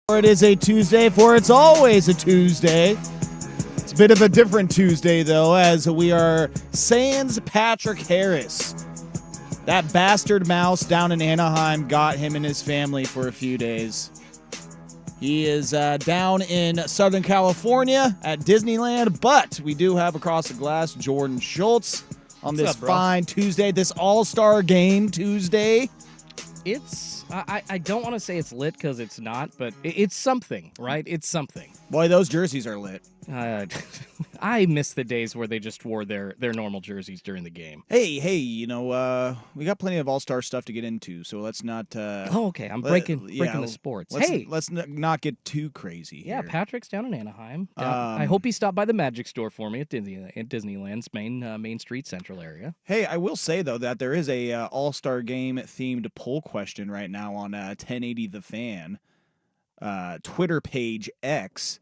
It is a Tuesday, for it's always a Tuesday. It's a bit of a different Tuesday, though, as we are sans Patrick Harris. That bastard mouse down in Anaheim got him and his family for a few days. He is down in Southern California at Disneyland, but we do have across the glass Jordan Schultz on this fine Tuesday, this All-Star Game Tuesday. I don't want to say it's lit because it's not, but it's something, right? It's something. Boy, those jerseys are lit. I miss the days where they just wore their normal jerseys during the game. Hey, we got plenty of all-star stuff to get into, so let's not... okay, I'm breaking the sports. Let's not get too crazy here. Yeah, Patrick's down in Anaheim. I hope he stopped by the Magic Store for me at Disneyland's Main Street Central area. Hey, I will say, though, that there is a all-star game-themed poll question right now on 1080 The Fan, Twitter page X.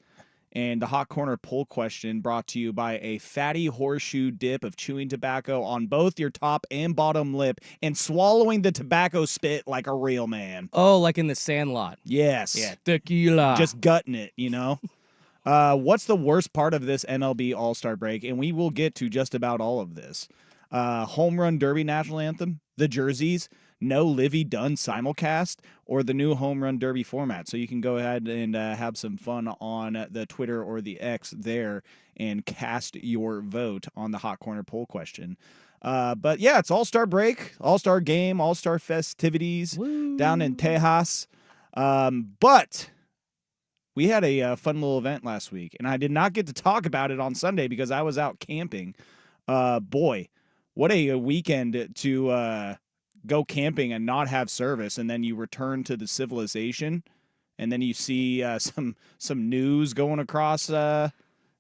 And the Hot Corner poll question brought to you by a fatty horseshoe dip of chewing tobacco on both your top and bottom lip and swallowing the tobacco spit like a real man. Oh, like in the Sandlot. Yes. Yeah, tequila. Just gutting it, you know? What's the worst part of this MLB All-Star break? And we will get to just about all of this. Home Run Derby National Anthem, the jerseys, no Livy Dunn simulcast, or the new Home Run Derby format. So you can go ahead and have some fun on the Twitter or the X there and cast your vote on the Hot Corner poll question. But yeah, it's All-Star break, All-Star game, All-Star festivities down in Tejas. But we had a fun little event last week, and I did not get to talk about it on Sunday because I was out camping. Boy, what a weekend to go camping and not have service, and then you return to the civilization, and then you see some news going across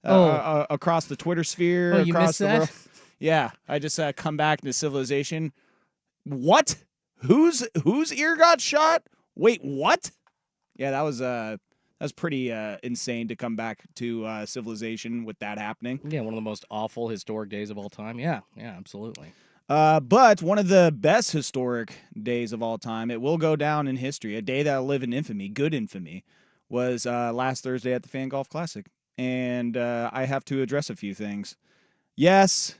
across the Twitter sphere. Oh, you missed that? World. Yeah, I just come back into civilization. What? Whose ear got shot? Wait, what? Yeah, that was pretty insane to come back to civilization with that happening. Yeah, one of the most awful historic days of all time. Yeah, absolutely. But one of the best historic days of all time, it will go down in history, a day that will live in infamy, good infamy, was last Thursday at the Fan Golf Classic. And I have to address a few things. Yes,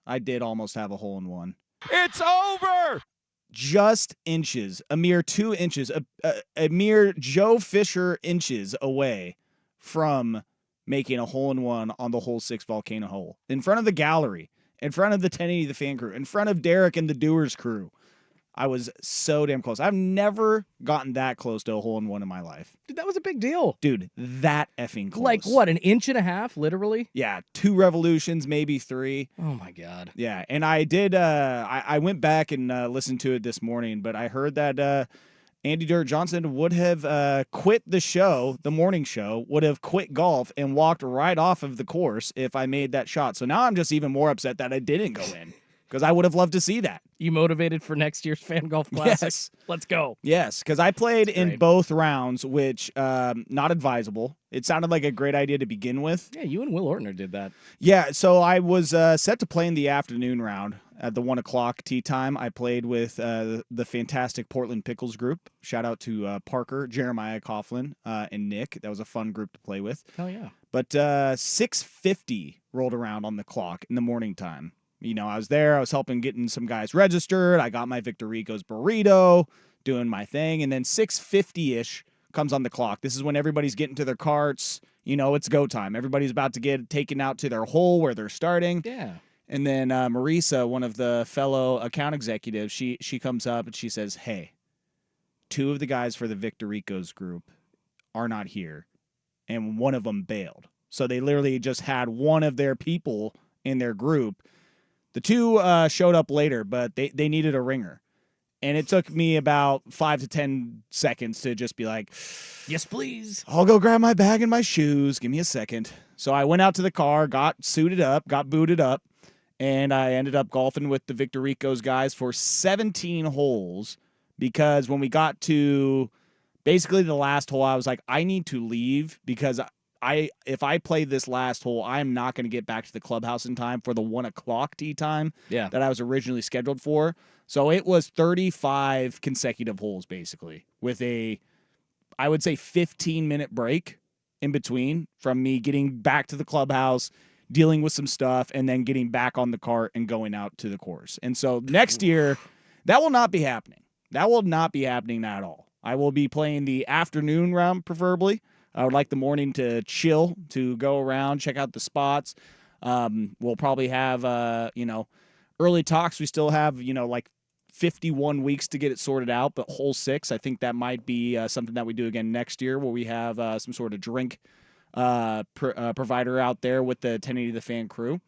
I did almost have a hole-in-one. It's over! Just inches, a mere 2 inches, a mere Joe Fisher inches away from making a hole-in-one on the hole 6 volcano hole. In front of the gallery. In front of the 1080 The Fan crew, in front of Derek and the Doers crew. I was so damn close. I've never gotten that close to a hole-in-one in my life. Dude, that was a big deal. Dude, that effing close. Like, what, an inch and a half, literally? Yeah, 2 revolutions, maybe 3. Oh, my God. Yeah, and I did, I went back and listened to it this morning, but I heard that Andy Dirt Johnson would have quit the show, the morning show, would have quit golf and walked right off of the course if I made that shot. So now I'm just even more upset that I didn't go in because I would have loved to see that. You motivated for next year's Fan Golf Classic? Yes. Let's go. Yes, because I played in both rounds, which not advisable. It sounded like a great idea to begin with. Yeah, you and Will Ortner did that. Yeah, so I was set to play in the afternoon round. At the 1 o'clock tee time, I played with the fantastic Portland Pickles group. Shout out to Parker, Jeremiah Coughlin, and Nick. That was a fun group to play with. Hell yeah. But 6:50 rolled around on the clock in the morning time. You know, I was there. I was helping getting some guys registered. I got my Victor Rico's burrito, doing my thing. And then 6:50-ish comes on the clock. This is when everybody's getting to their carts. You know, it's go time. Everybody's about to get taken out to their hole where they're starting. Yeah. And then Marisa, one of the fellow account executives, she comes up and she says, hey, 2 of the guys for the Victor Rico's group are not here, and one of them bailed. So they literally just had one of their people in their group. The 2 showed up later, but they needed a ringer. And it took me about 5 to 10 seconds to just be like, yes, please. I'll go grab my bag and my shoes. Give me a second. So I went out to the car, got suited up, got booted up. And I ended up golfing with the Victor Rico's guys for 17 holes because when we got to basically the last hole, I was like, I need to leave because if I play this last hole, I'm not going to get back to the clubhouse in time for the 1 o'clock tee time that I was originally scheduled for. So it was 35 consecutive holes basically with I would say 15-minute break in between from me getting back to the clubhouse, dealing with some stuff, and then getting back on the cart and going out to the course. And so next year, that will not be happening. That will not be happening at all. I will be playing the afternoon round, preferably. I would like the morning to chill, to go around, check out the spots. We'll probably have, early talks. We still have, like 51 weeks to get it sorted out, but hole 6, I think that might be something that we do again next year, where we have some sort of drink provider out there with the 1080 The Fan crew.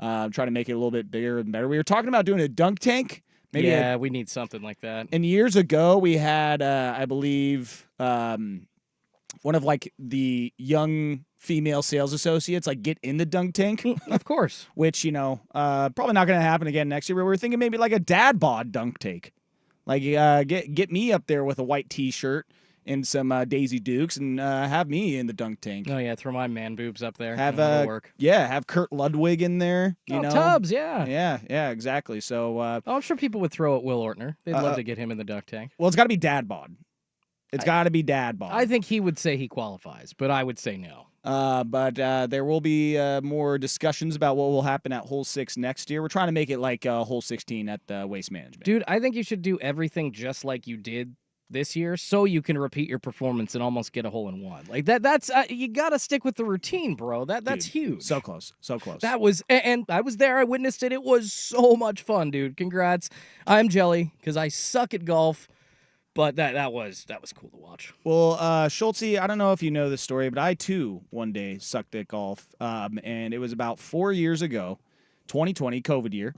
Trying to make it a little bit bigger and better. We were talking about doing a dunk tank. Maybe we need something like that. And years ago, we had, I believe, one of like the young female sales associates like get in the dunk tank. Of course. Which, probably not going to happen again next year. We were thinking maybe like a dad bod dunk tank. Like get me up there with a white T-shirt and some Daisy Dukes and have me in the dunk tank. Oh, yeah, throw my man boobs up there. Have work. Yeah, have Kurt Ludwig in there. You know? Tubbs, yeah. Yeah, exactly. So I'm sure people would throw at Will Ortner. They'd love to get him in the dunk tank. Well, it's got to be dad bod. It's got to be dad bod. I think he would say he qualifies, but I would say no. But there will be more discussions about what will happen at hole 6 next year. We're trying to make it like hole 16 at Waste Management. Dude, I think you should do everything just like you did this year, so you can repeat your performance and almost get a hole in one. Like that's you got to stick with the routine, bro. That's huge. So close. That was, and I was there. I witnessed it. It was so much fun, dude. Congrats. I'm jelly because I suck at golf. But that was cool to watch. Well, Schultze, I don't know if you know this story, but I too one day sucked at golf, and it was about 4 years ago, 2020, COVID year,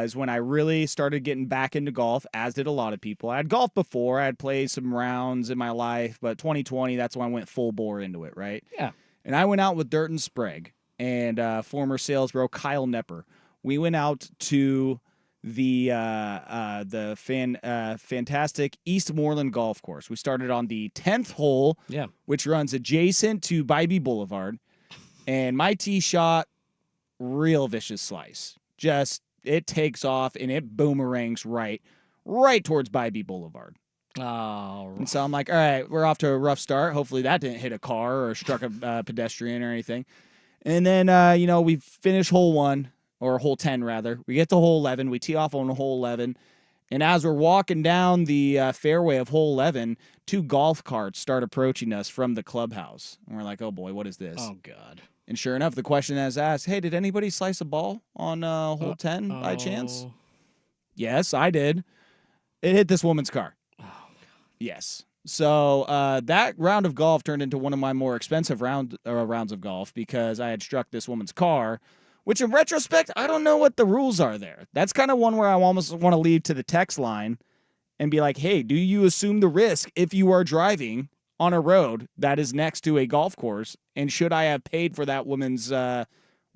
is when I really started getting back into golf, as did a lot of people. I had golfed before, I had played some rounds in my life, but 2020, that's when I went full bore into it, right? Yeah. And I went out with Durton Sprague and former sales bro Kyle Nepper. We went out to the fantastic Eastmoreland Golf Course. We started on the 10th hole, which runs adjacent to Bybee Boulevard, and my tee shot, real vicious slice. Just, it takes off and it boomerangs right towards Bybee Boulevard. Oh. And so I'm like, all right, we're off to a rough start. Hopefully that didn't hit a car or struck a pedestrian or anything. And then, we finish hole 1. Or hole 10, rather. We get to hole 11. We tee off on hole 11. And as we're walking down the fairway of hole 11, 2 golf carts start approaching us from the clubhouse. And we're like, oh, boy, what is this? Oh, God. And sure enough, the question is asked, hey, did anybody slice a ball on hole 10 by chance? Yes, I did. It hit this woman's car. Oh, God. Yes. So that round of golf turned into one of my more expensive rounds of golf because I had struck this woman's car, which in retrospect, I don't know what the rules are there. That's kind of one where I almost want to leave to the text line and be like, hey, do you assume the risk if you are driving on a road that is next to a golf course? And should I have paid for that woman's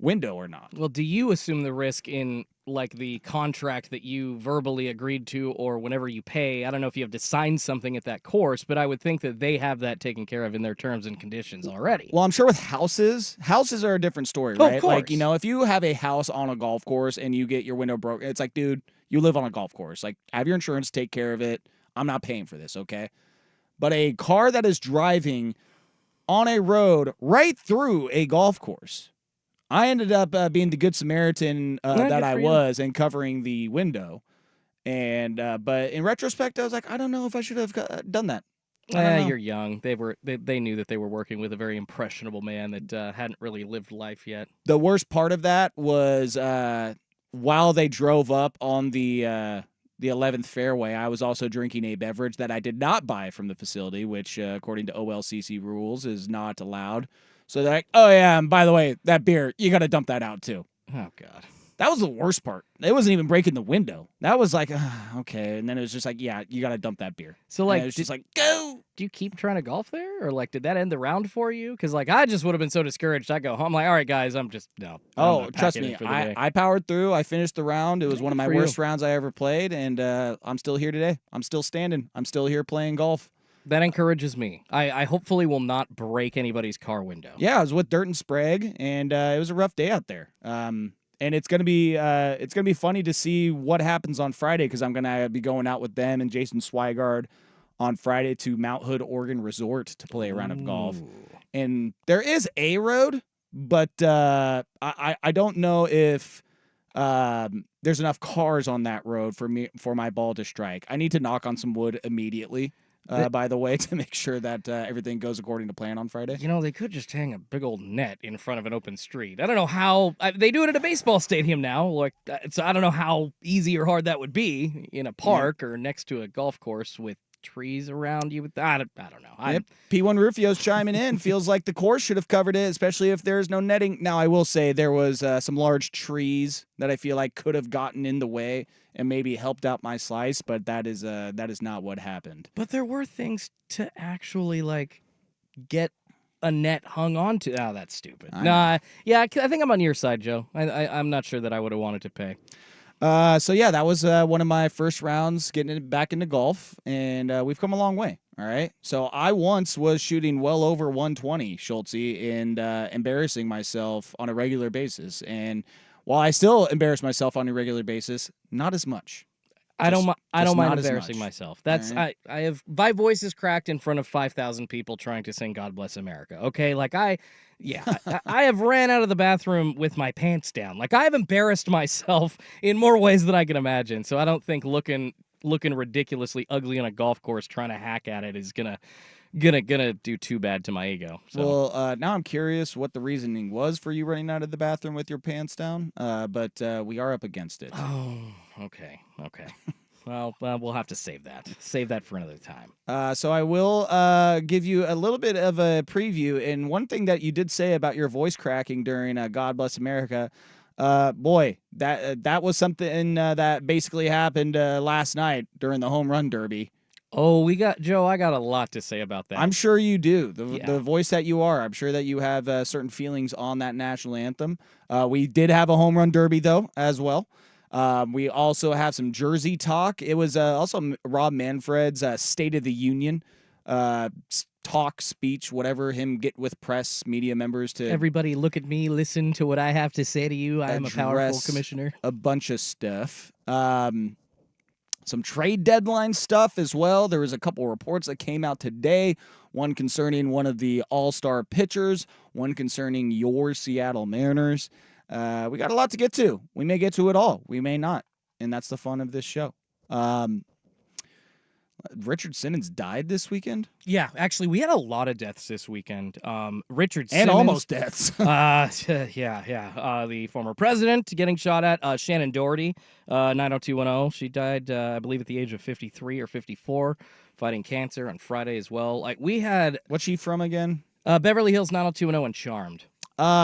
window or not? Well, do you assume the risk in like the contract that you verbally agreed to or whenever you pay? I don't know if you have to sign something at that course, but I would think that they have that taken care of in their terms and conditions already. Well, I'm sure with houses are a different story, right? Of course. Like, if you have a house on a golf course and you get your window broken, it's like, dude, you live on a golf course. Like, have your insurance take care of it. I'm not paying for this, okay? But a car that is driving on a road right through a golf course, I ended up being the good Samaritan that I was and covering the window. And but in retrospect, I was like, I don't know if I should have done that. You're young. They knew that they were working with a very impressionable man that hadn't really lived life yet. The worst part of that was while they drove up on the 11th fairway, I was also drinking a beverage that I did not buy from the facility, which according to OLCC rules is not allowed. So they're like, oh, yeah, and by the way, that beer, you got to dump that out, too. Oh, God. That was the worst part. It wasn't even breaking the window. That was like, okay. And then it was just like, yeah, you got to dump that beer. So, like, it was just like, go. Do you keep trying to golf there? Or, like, did that end the round for you? Because, like, I just would have been so discouraged. I go home, like, all right, guys, I'm trust me. I powered through. I finished the round. It was one of my worst rounds I ever played. And I'm still here today. I'm still standing. I'm still here playing golf. That encourages me. I hopefully will not break anybody's car window. Yeah, I was with Durton Sprague, and it was a rough day out there. And it's gonna be funny to see what happens on Friday because I'm gonna be going out with them and Jason Swigard on Friday to Mount Hood, Oregon Resort to play a round of golf. Ooh. And there is a road, but I don't know if there's enough cars on that road for my ball to strike. I need to knock on some wood immediately. By the way, to make sure that everything goes according to plan on Friday. You know, they could just hang a big old net in front of an open street. I don't know how they do it at a baseball stadium now. Like, so I don't know how easy or hard that would be in a park or next to a golf course with trees around you. I don't know. Yep. P1 Rufio's chiming in. Feels like the course should have covered it, especially if there's no netting. Now, I will say there was some large trees that I feel like could have gotten in the way and maybe helped out my slice, but that is not what happened. But there were things to actually like get a net hung onto. Oh, that's stupid. Nah, yeah, I think I'm on your side, Joe. I'm not sure that I would have wanted to pay. So yeah, that was one of my first rounds getting back into golf, and we've come a long way. All right. So I once was shooting well over 120, Schultze, and embarrassing myself on a regular basis. And while I still embarrass myself on a regular basis, not as much. I don't mind not as embarrassing much. myself. That's All I have my voice is cracked in front of 5,000 people trying to sing God Bless America. Okay? Like I have ran out of the bathroom with my pants down. Like I've embarrassed myself in more ways than I can imagine. So I don't think looking ridiculously ugly on a golf course trying to hack at it is gonna do too bad to my ego. So. Well, now I'm curious what the reasoning was for you running out of the bathroom with your pants down. But we are up against it. Oh, okay. Well, we'll have to save that. Save that for another time. So I will give you a little bit of a preview. And one thing that you did say about your voice cracking during God Bless America, boy, that was something that basically happened last night during the home run derby. Oh, Joe, I got a lot to say about that. I'm sure you do. Yeah. The voice that you are, I'm sure that you have certain feelings on that national anthem. We did have a home run derby, though, as well. We also have some Jersey talk. It was also Rob Manfred's State of the Union talk, speech, whatever, him get with press, media members to Everybody look at me, listen to what I have to say to you. I am a powerful address commissioner. a bunch of stuff. Some trade deadline stuff as well. There was a couple reports that came out today, one concerning one of the all-star pitchers, one concerning your Seattle Mariners. We got a lot to get to. We may get to it all. We may not. And that's the fun of this show. Richard Simmons died this weekend? Yeah, actually, we had a lot of deaths this weekend. Richard And Simmons, almost deaths. yeah. The former president getting shot at. Shannon Doherty, 90210. She died, I believe, at the age of 53 or 54, fighting cancer on Friday as well. Like we had What's she from again? Beverly Hills 90210 and Charmed.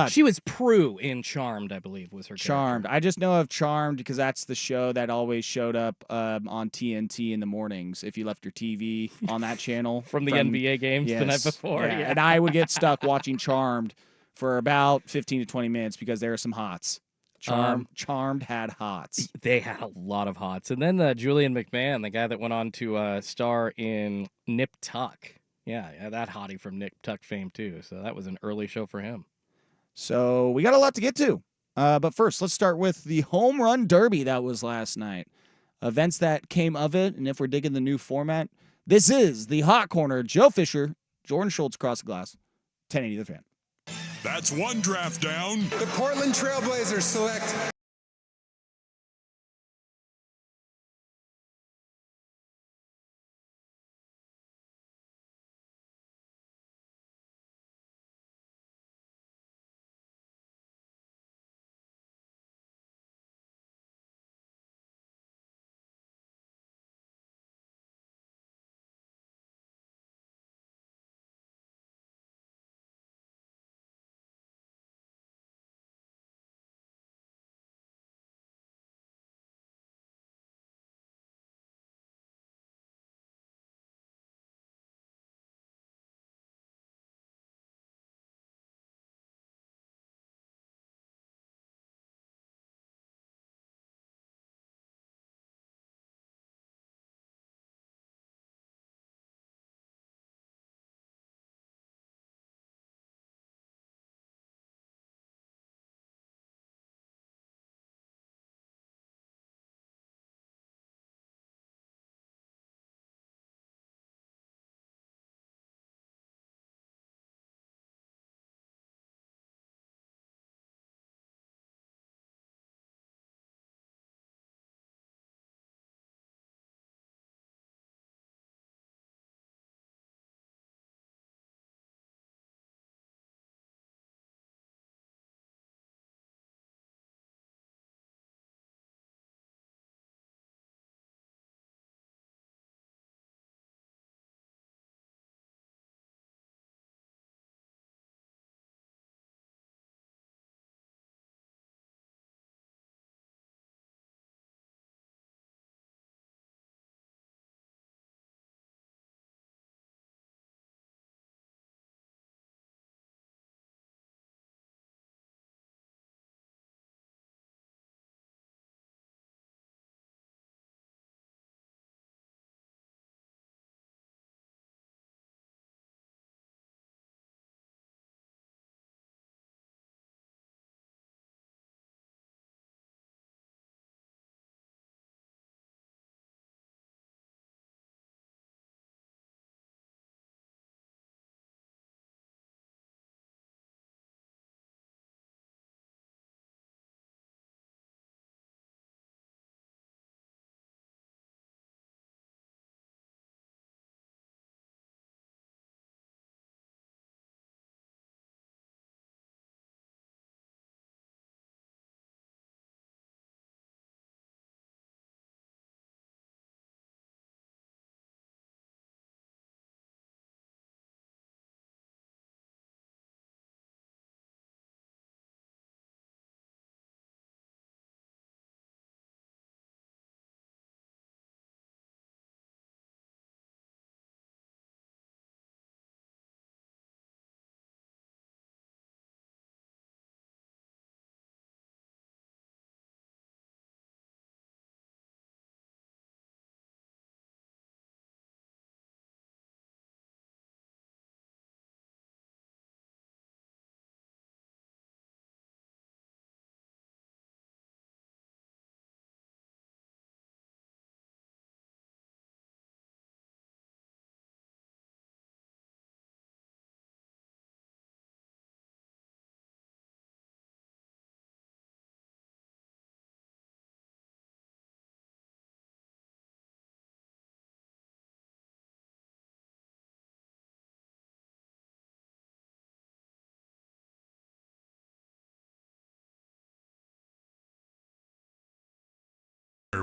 She was Prue in Charmed, I believe, was her Charmed. character. I just know of Charmed because that's the show that always showed up on TNT in the mornings if you left your TV on that channel. From the NBA games the night before. Yeah. Yeah. And I would get stuck watching Charmed for about 15 to 20 minutes because there are some hots. Charmed had hots. They had a lot of hots. And then Julian McMahon, the guy that went on to star in Nip Tuck. Yeah, that hottie from Nip Tuck fame, too. So that was an early show for him. So we got a lot to get to. But first, let's start with the home run derby that was last night. Events that came of it, and if we're digging the new format, this is the Hot Corner. Joe Fisher, Jordan Schultz, Cross the Glass, 1080 The Fan. That's one draft down. The Portland Trailblazers select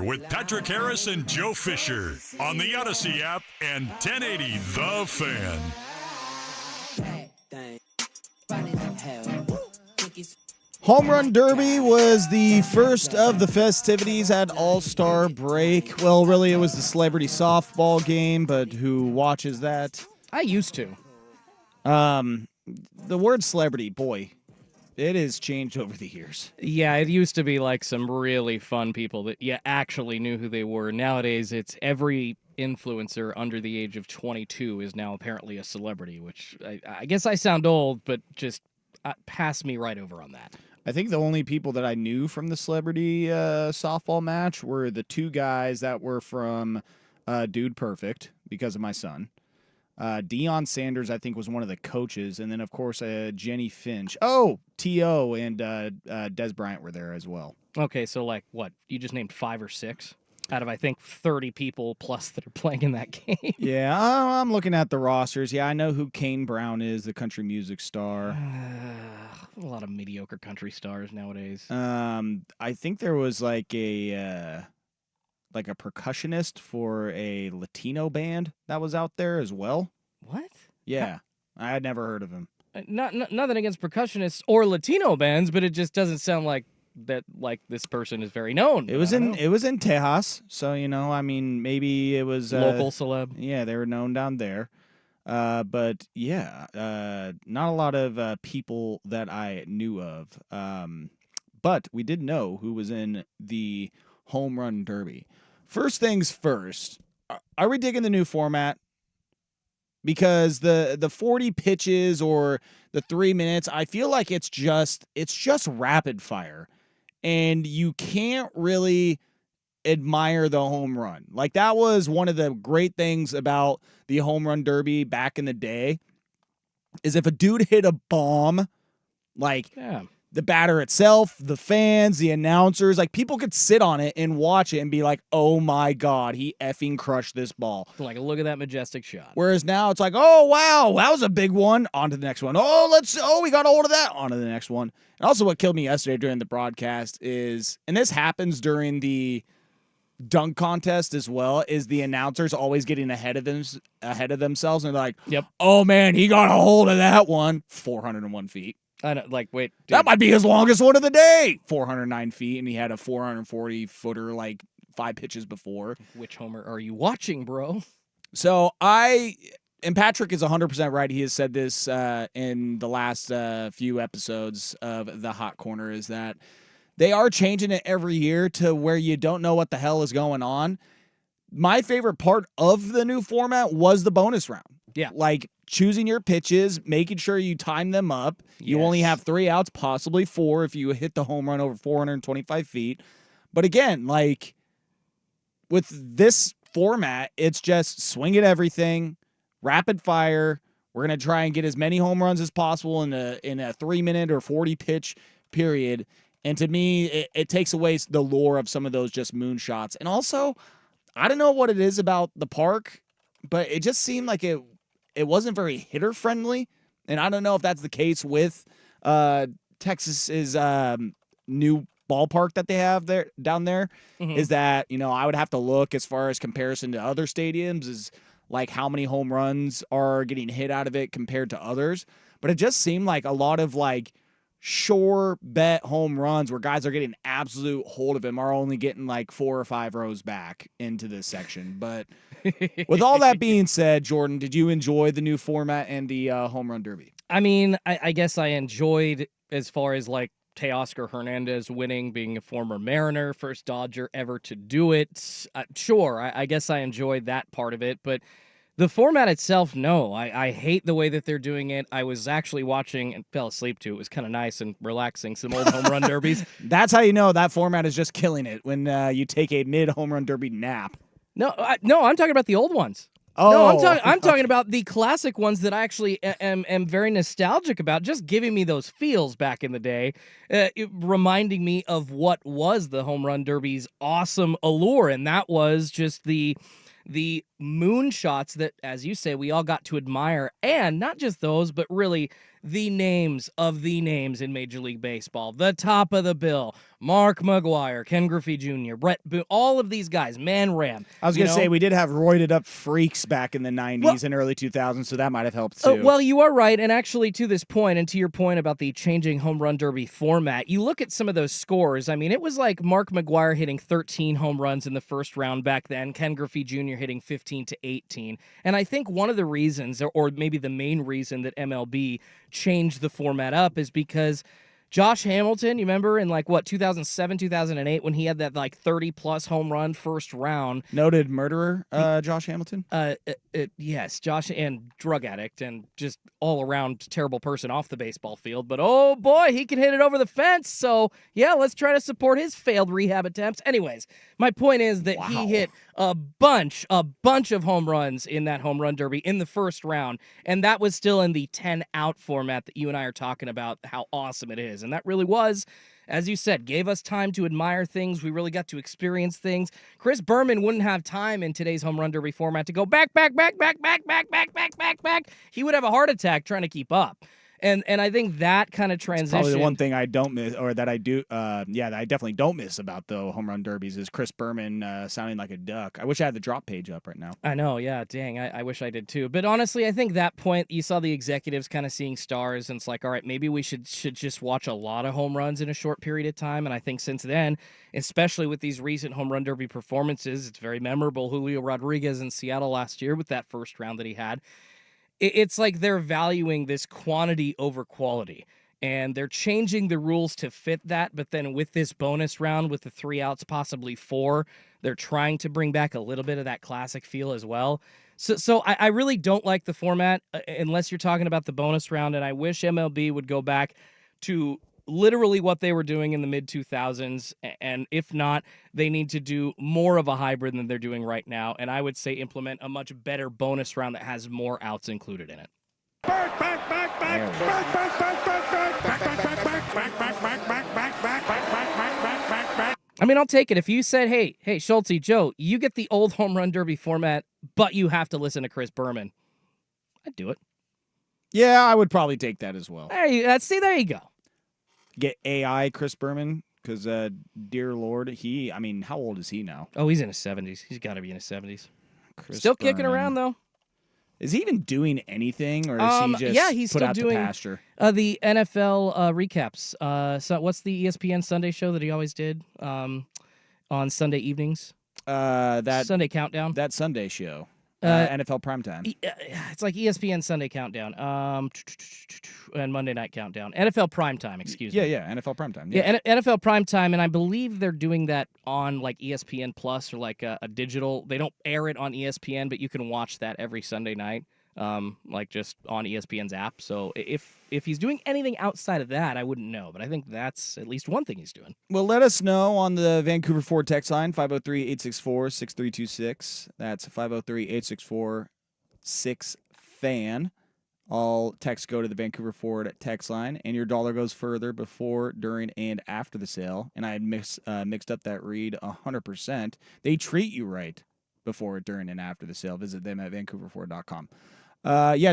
with Patrick Harris and Joe Fisher on the Odyssey app and 1080 The Fan. Home Run Derby was the first of the festivities at All-Star break. Well, really, it was the celebrity softball game, but who watches that? I used to. The word celebrity, boy, it has changed over the years. Yeah, it used to be like some really fun people that you actually knew who they were. Nowadays, it's every influencer under the age of 22 is now apparently a celebrity, which I guess I sound old, but just pass me right over on that. I think the only people that I knew from the celebrity softball match were the two guys that were from Dude Perfect because of my son. Deion Sanders, I think, was one of the coaches. And then, of course, Jenny Finch. Oh, T.O. and Des Bryant were there as well. Okay, so like what? You just named 5 or 6 out of, I think, 30 people plus that are playing in that game. Yeah, I'm looking at the rosters. Yeah, I know who Kane Brown is, the country music star. A lot of mediocre country stars nowadays. I think there was like a percussionist for a Latino band that was out there as well. What? Yeah, I had never heard of him. Nothing against percussionists or Latino bands, but it just doesn't sound like that. Like this person is very known. It was in Tejas, so I mean, maybe it was local celeb. Yeah, they were known down there. But yeah, not a lot of people that I knew of. But we did know who was in the Home Run Derby. First things first, are we digging the new format? Because the 40 pitches or the 3 minutes, I feel like it's just rapid fire, and you can't really admire the home run. Like, that was one of the great things about the Home Run Derby back in the day, is if a dude hit a bomb, like the batter itself, the fans, the announcers, like, people could sit on it and watch it and be like, oh my God, he effing crushed this ball. Like, look at that majestic shot. Whereas now it's like, oh wow, that was a big one. On to the next one. We got a hold of that. On to the next one. And also what killed me yesterday during the broadcast is, and this happens during the dunk contest as well, is the announcers always getting ahead of themselves, and they're like, yep, oh man, he got a hold of that one. 401 feet. I know, like, wait, dude. That might be his longest one of the day. 409 feet, and he had a 440 footer like 5 pitches before. Which homer are you watching, bro? So and Patrick is 100% right. He has said this in the last few episodes of the Hot Corner, is that they are changing it every year to where you don't know what the hell is going on. My favorite part of the new format was the bonus round. Yeah. Like, choosing your pitches, making sure you time them up. You only have 3 outs, possibly 4 if you hit the home run over 425 feet. But again, like, with this format, it's just swing at everything, rapid fire. We're going to try and get as many home runs as possible in a 3-minute or 40-pitch period. And to me, it takes away the lure of some of those just moonshots. And also, I don't know what it is about the park, but it just seemed like it wasn't very hitter friendly. And I don't know if that's the case with Texas's new ballpark that they have down there. Mm-hmm. Is that, I would have to look as far as comparison to other stadiums, is like how many home runs are getting hit out of it compared to others. But it just seemed like a lot of like sure bet home runs where guys are getting absolute hold of him are only getting like 4 or 5 rows back into this section. But with all that being said, Jordan, did you enjoy the new format and the Home Run Derby? I mean, I guess I enjoyed as far as like Teoscar Hernandez winning, being a former Mariner, first Dodger ever to do it. Sure, I guess I enjoyed that part of it, but the format itself, no. I hate the way that they're doing it. I was actually watching and fell asleep to. It was kind of nice and relaxing, some old home run derbies. That's how you know that format is just killing it, when you take a mid-home run derby nap. No, I'm talking about the old ones. Oh, no, I'm talking about the classic ones that I actually am very nostalgic about, just giving me those feels back in the day, reminding me of what was the Home Run Derby's awesome allure, and that was just the moonshots that, as you say, we all got to admire, and not just those, but really the names of the names in Major League Baseball. The top of the bill. Mark McGwire, Ken Griffey Jr., Brett Boone, all of these guys, Man Ram. I was going to say, we did have roided up freaks back in the 90s and early 2000s, so that might have helped too. Well, you are right. And actually, to this point, and to your point about the changing home run derby format, you look at some of those scores. I mean, it was like Mark McGwire hitting 13 home runs in the first round back then, Ken Griffey Jr. hitting 15 to 18. And I think one of the reasons, or maybe the main reason that MLB changed the format up is because Josh Hamilton, you remember in 2007, 2008, when he had that 30-plus home run first round. Noted murderer, Josh Hamilton? Yes, Josh, and drug addict and just all-around terrible person off the baseball field. But, oh, boy, he can hit it over the fence. So, yeah, let's try to support his failed rehab attempts. Anyways, my point is that he hit a bunch of home runs in that home run derby in the first round. And that was still in the 10-out format that you and I are talking about, how awesome it is. And that really was, as you said, gave us time to admire things. We really got to experience things. Chris Berman wouldn't have time in today's home run derby format to go back. He would have a heart attack trying to keep up. And I think that kind of transition. Probably the one thing I don't miss, or that I do, that I definitely don't miss about the home run derbies is Chris Berman sounding like a duck. I wish I had the drop page up right now. I know, yeah, dang, I wish I did too. But honestly, I think that point, you saw the executives kind of seeing stars, and it's like, all right, maybe we should just watch a lot of home runs in a short period of time. And I think since then, especially with these recent home run derby performances, it's very memorable. Julio Rodriguez in Seattle last year with that first round that he had. It's like they're valuing this quantity over quality, and they're changing the rules to fit that. But then with this bonus round, with the 3 outs, possibly 4, they're trying to bring back a little bit of that classic feel as well. So I really don't like the format unless you're talking about the bonus round, and I wish MLB would go back to literally what they were doing in the mid-2000s, and if not, they need to do more of a hybrid than they're doing right now, and I would say implement a much better bonus round that has more outs included in it. I mean, I'll take it. If you said, hey, Schulte, Joe, you get the old home run derby format, but you have to listen to Chris Berman, I'd do it. Yeah, I would probably take that as well. There you go. Get AI Chris Berman, because, dear Lord, how old is he now? Oh, he's in his 70s. He's got to be in his 70s. Chris Still kicking Berman. around, though. Is he even doing anything, or is he just he's put still out doing the pasture? The NFL recaps. So what's the ESPN Sunday show that he always did on Sunday evenings? That Sunday Countdown. That Sunday show. NFL Primetime. It's like ESPN Sunday Countdown. And Monday Night Countdown. NFL Primetime, excuse me. Yeah, NFL Primetime. Yeah, NFL Primetime, and I believe they're doing that on like ESPN Plus or like a digital. They don't air it on ESPN, but you can watch that every Sunday night, like just on ESPN's app. So if he's doing anything outside of that, I wouldn't know, but I think that's at least one thing he's doing. Well, let us know on the Vancouver Ford text line, 503-864-6326. That's 503-864-6FAN. All texts go to the Vancouver Ford text line, and your dollar goes further before, during, and after the sale. And I had mixed up that read 100%. They treat you right before, during, and after the sale. Visit them at vancouverford.com.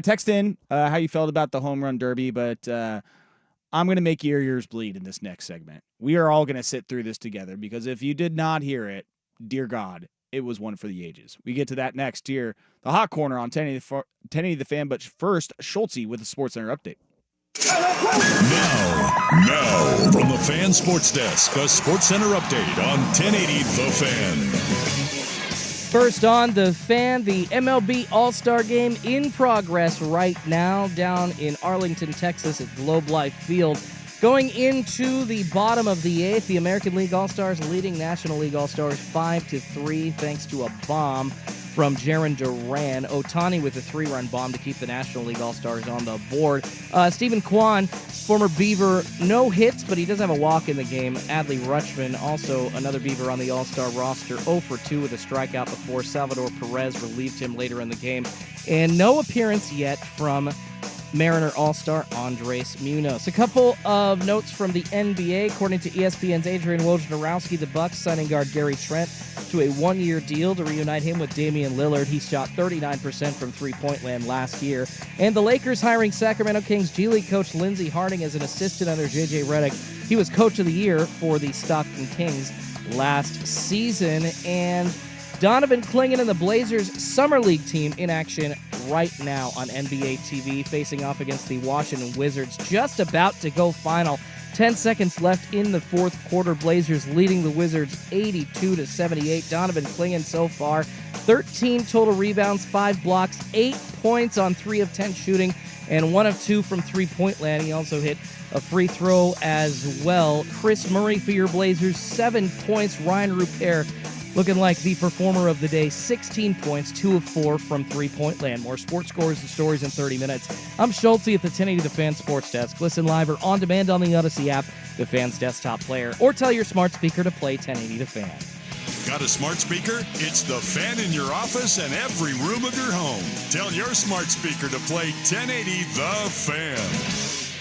Text in how you felt about the home run derby, but I'm going to make your ears bleed in this next segment. We are all going to sit through this together, because if you did not hear it, dear God, it was one for the ages. We get to that next here. The Hot Corner on 1080 The Fan, but first, Schulte with the SportsCenter update. Now, from the Fan Sports Desk, a SportsCenter update on 1080 The Fan. First on The Fan, the MLB All-Star Game in progress right now down in Arlington, Texas at Globe Life Field. Going into the bottom of the 8th, the American League All-Stars leading National League All-Stars 5-3 thanks to a bomb from Jarren Duran. Ohtani with a 3-run bomb to keep the National League All-Stars on the board. Stephen Kwan, former Beaver, no hits, but he does have a walk in the game. Adley Rutschman, also another Beaver on the All-Star roster, 0-for-2 with a strikeout before Salvador Perez relieved him later in the game. And no appearance yet from Mariner All-Star Andres Munoz. A couple of notes from the NBA. According to ESPN's Adrian Wojnarowski, the Bucks signing guard Gary Trent to a one-year deal to reunite him with Damian Lillard. He shot 39% from three-point land last year. And the Lakers hiring Sacramento Kings G League coach Lindsey Harding as an assistant under J.J. Redick. He was coach of the year for the Stockton Kings last season. And Donovan Clingan and the Blazers Summer League team in action right now on NBA TV, facing off against the Washington Wizards. Just about to go final. 10 seconds left in the fourth quarter. Blazers leading the Wizards 82-78. Donovan Clingan so far 13 total rebounds, 5 blocks, 8 points on 3 of 10 shooting, and 1 of 2 from three-point land. He also hit a free throw as well. Chris Murray for your Blazers, 7 points. Ryan Rupert looking like the performer of the day, 16 points, 2 of 4 from three-point land. More sports scores and stories in 30 minutes. I'm Schulte at the 1080 The Fan Sports Desk. Listen live or on demand on the Odyssey app, the Fan's desktop player, or tell your smart speaker to play 1080 The Fan. Got a smart speaker? It's the Fan in your office and every room of your home. Tell your smart speaker to play 1080 The Fan.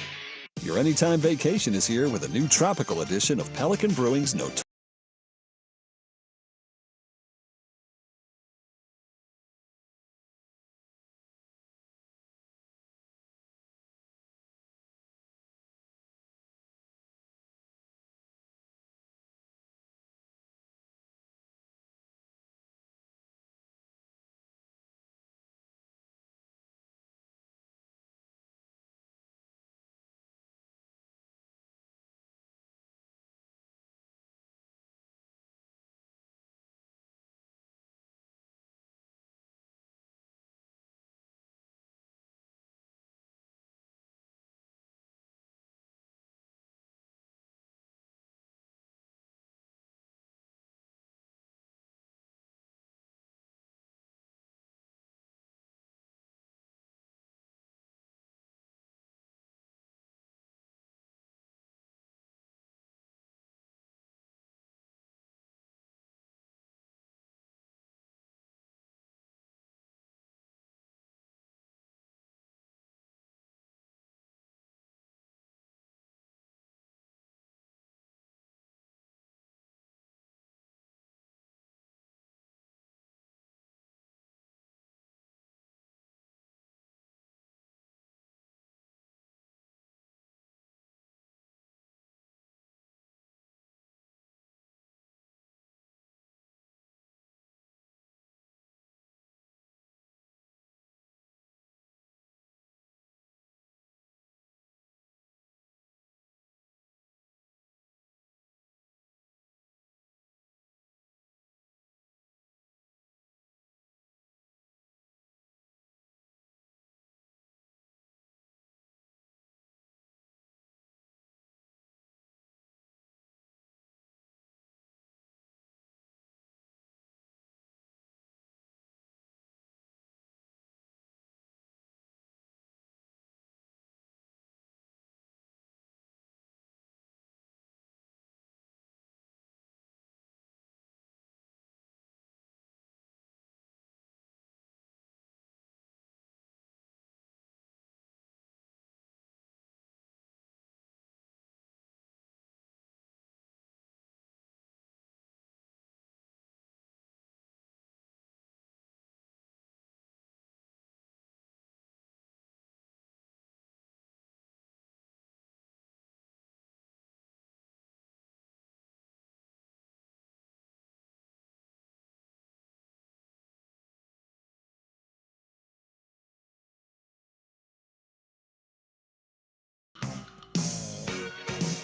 Your anytime vacation is here with a new tropical edition of Pelican Brewing's Notorious.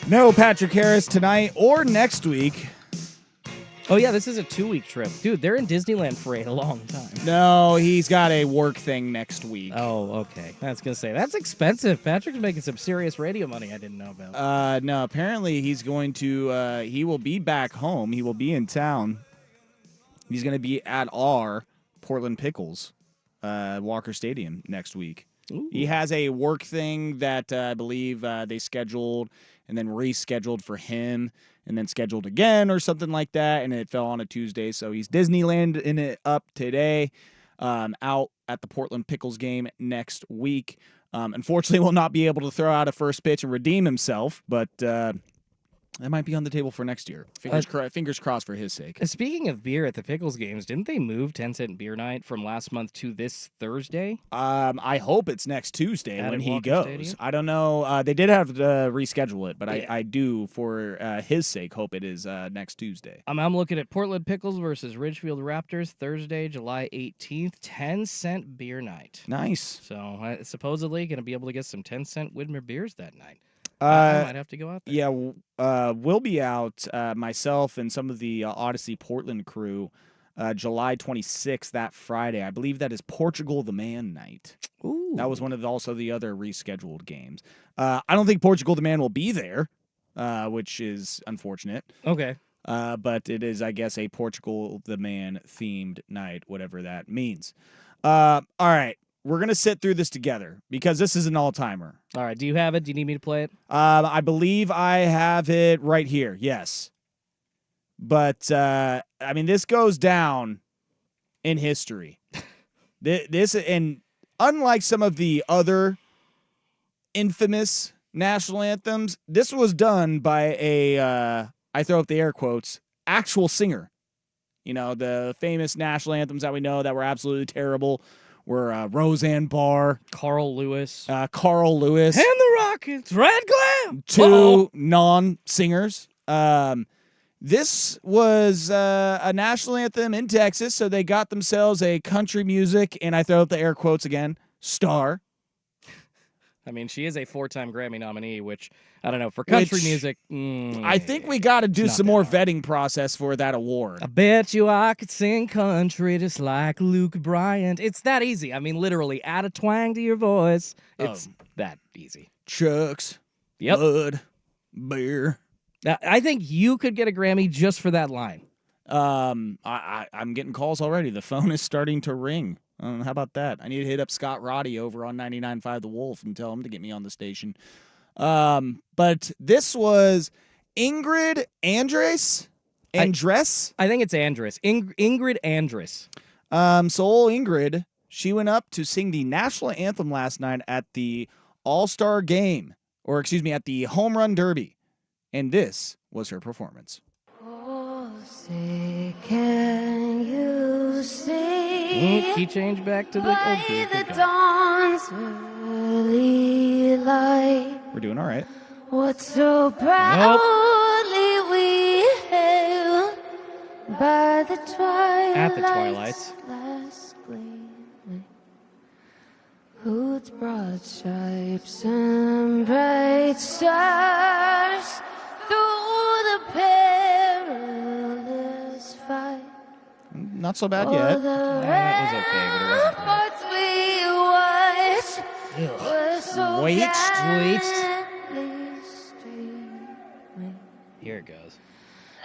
No Patrick Harris tonight or next week. Oh, yeah, this is a 2-week trip. Dude, they're in Disneyland for a long time. No, he's got a work thing next week. Oh, okay. I was going to say, that's expensive. Patrick's making some serious radio money I didn't know about. No, apparently he's going to, he will be back home. He will be in town. He's going to be at our Portland Pickles, Walker Stadium next week. Ooh. He has a work thing that I believe they scheduled and then rescheduled for him and then scheduled again or something like that, and it fell on a Tuesday. So he's Disneyland in it up today, out at the Portland Pickles game next week. Unfortunately, will not be able to throw out a first pitch and redeem himself, but that might be on the table for next year. Fingers crossed for his sake. Speaking of beer at the Pickles games, didn't they move 10-cent beer night from last month to this Thursday? I hope it's next Tuesday At when he Walker goes. Stadium? I don't know. They did have to reschedule it, but Yeah. I do, for his sake, hope it is next Tuesday. I'm looking at Portland Pickles versus Ridgefield Raptors, Thursday, July 18th, 10-cent beer night. Nice. So supposedly going to be able to get some 10-cent Widmer beers that night. I might have to go out there. Yeah, we'll be out, myself and some of the Odyssey Portland crew, July 26th, that Friday. I believe that is Portugal the Man night. Ooh. That was one of the other rescheduled games. I don't think Portugal the Man will be there, which is unfortunate. Okay. But it is, I guess, a Portugal the Man themed night, whatever that means. All right. We're going to sit through this together because this is an all-timer. All right. Do you have it? Do you need me to play it? I believe I have it right here. Yes. But, this goes down in history. This, and unlike some of the other infamous national anthems, this was done by I throw up the air quotes, actual singer. You know, the famous national anthems that we know that were absolutely terrible were Roseanne Barr, Carl Lewis. Carl Lewis, And the Rockets, Red Glam. two non-singers. This was a national anthem in Texas, so they got themselves a country music, and I throw up the air quotes again, star. I mean, she is a 4-time Grammy nominee, which, I don't know, for country Which, music. I think we got to do It's not some that more hard. vetting process for that award. I bet you I could sing country just like Luke Bryant. It's that easy. I mean, literally, add a twang to your voice. It's that easy. Chucks, Yep. blood, beer. Now, I think you could get a Grammy just for that line. I'm getting calls already. The phone is starting to ring. How about that? I need to hit up Scott Roddy over on 99.5 The Wolf and tell him to get me on the station. But this was Ingrid Andress. Andress? I think it's Andress. Ingrid Andress. So old Ingrid, she went up to sing the national anthem last night at the All-Star Game, or excuse me, at the Home Run Derby. And this was her performance. Oh, say, can you see Key change back to the old by group. the Okay. dawn's early light We're doing all right. what so proudly we hailed by the twilight's At the twilights. last gleaming, whose broad stripes and bright stars through the perilous fight. Not so bad Oh, yet. the that was okay, but it wasn't great. ramparts we watched were so Watched? gallantly streaming, Here it goes.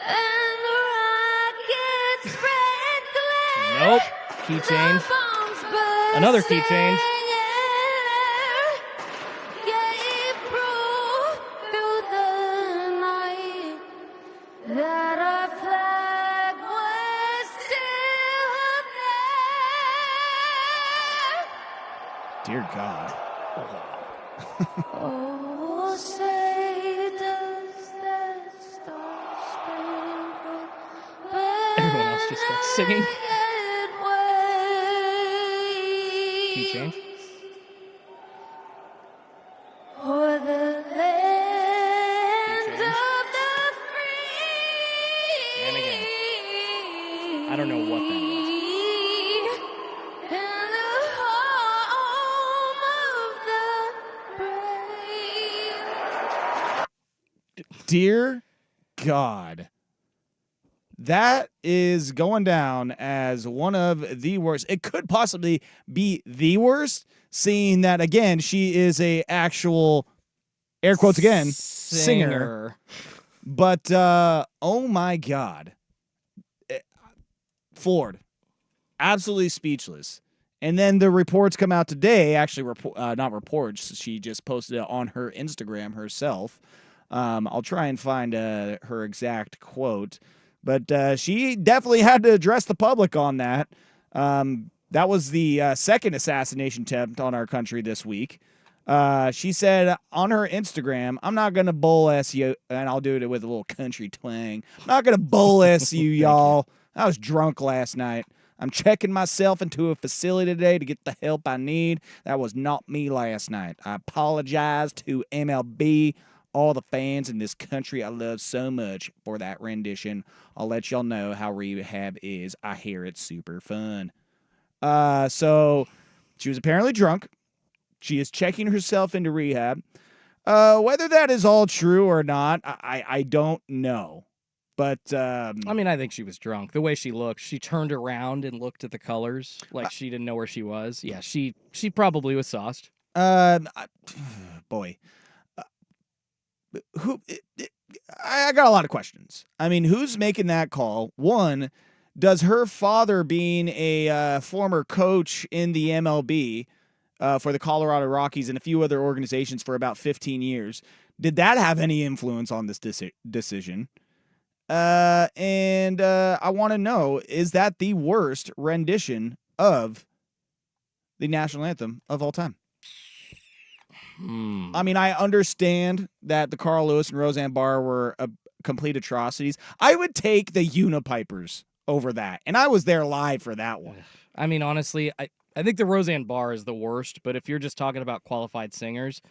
and the rockets spread glare. Nope. Key change. The bombs bursting Another key change. air gave proof through the night that our flag was still there. Dear God. Oh, say does that star-spangled Everyone else just starts singing. banner Key change. for the land change. of the free. And again. I don't know what that was. And the home of the brave. Dear God. That is going down as one of the worst. It could possibly be the worst, seeing that, again, she is a actual, air quotes again, singer. But, oh my God. Floored. Absolutely speechless. And then the reports come out today, actually, not reports, she just posted it on her Instagram herself. I'll try and find her exact quote. But she definitely had to address the public on that. that was the second assassination attempt on our country this week. She said on her Instagram, I'm not going to bull S you, and I'll do it with a little country twang. I'm not going to bull S you, y'all. I was drunk last night. I'm checking myself into a facility today to get the help I need. That was not me last night. I apologize to MLB, all the fans in this country I love so much for that rendition. I'll let y'all know how rehab is. I hear it's super fun. So she was apparently drunk. She is checking herself into rehab. Whether that is all true or not, I don't know. But I mean, I think she was drunk. The way she looked, she turned around and looked at the colors like she didn't know where she was. Yeah, she probably was sauced. Boy, I got a lot of questions. I mean, who's making that call? One, does her father, being a former coach in the MLB for the Colorado Rockies and a few other organizations for about 15 years, did that have any influence on this decision? And I want to know, is that the worst rendition of the national anthem of all time? I mean, I understand that the Carl Lewis and Roseanne Barr were complete atrocities. I would take the Unipipers over that, and I was there live for that one. I mean, honestly, I think the Roseanne Barr is the worst, but if you're just talking about qualified singers,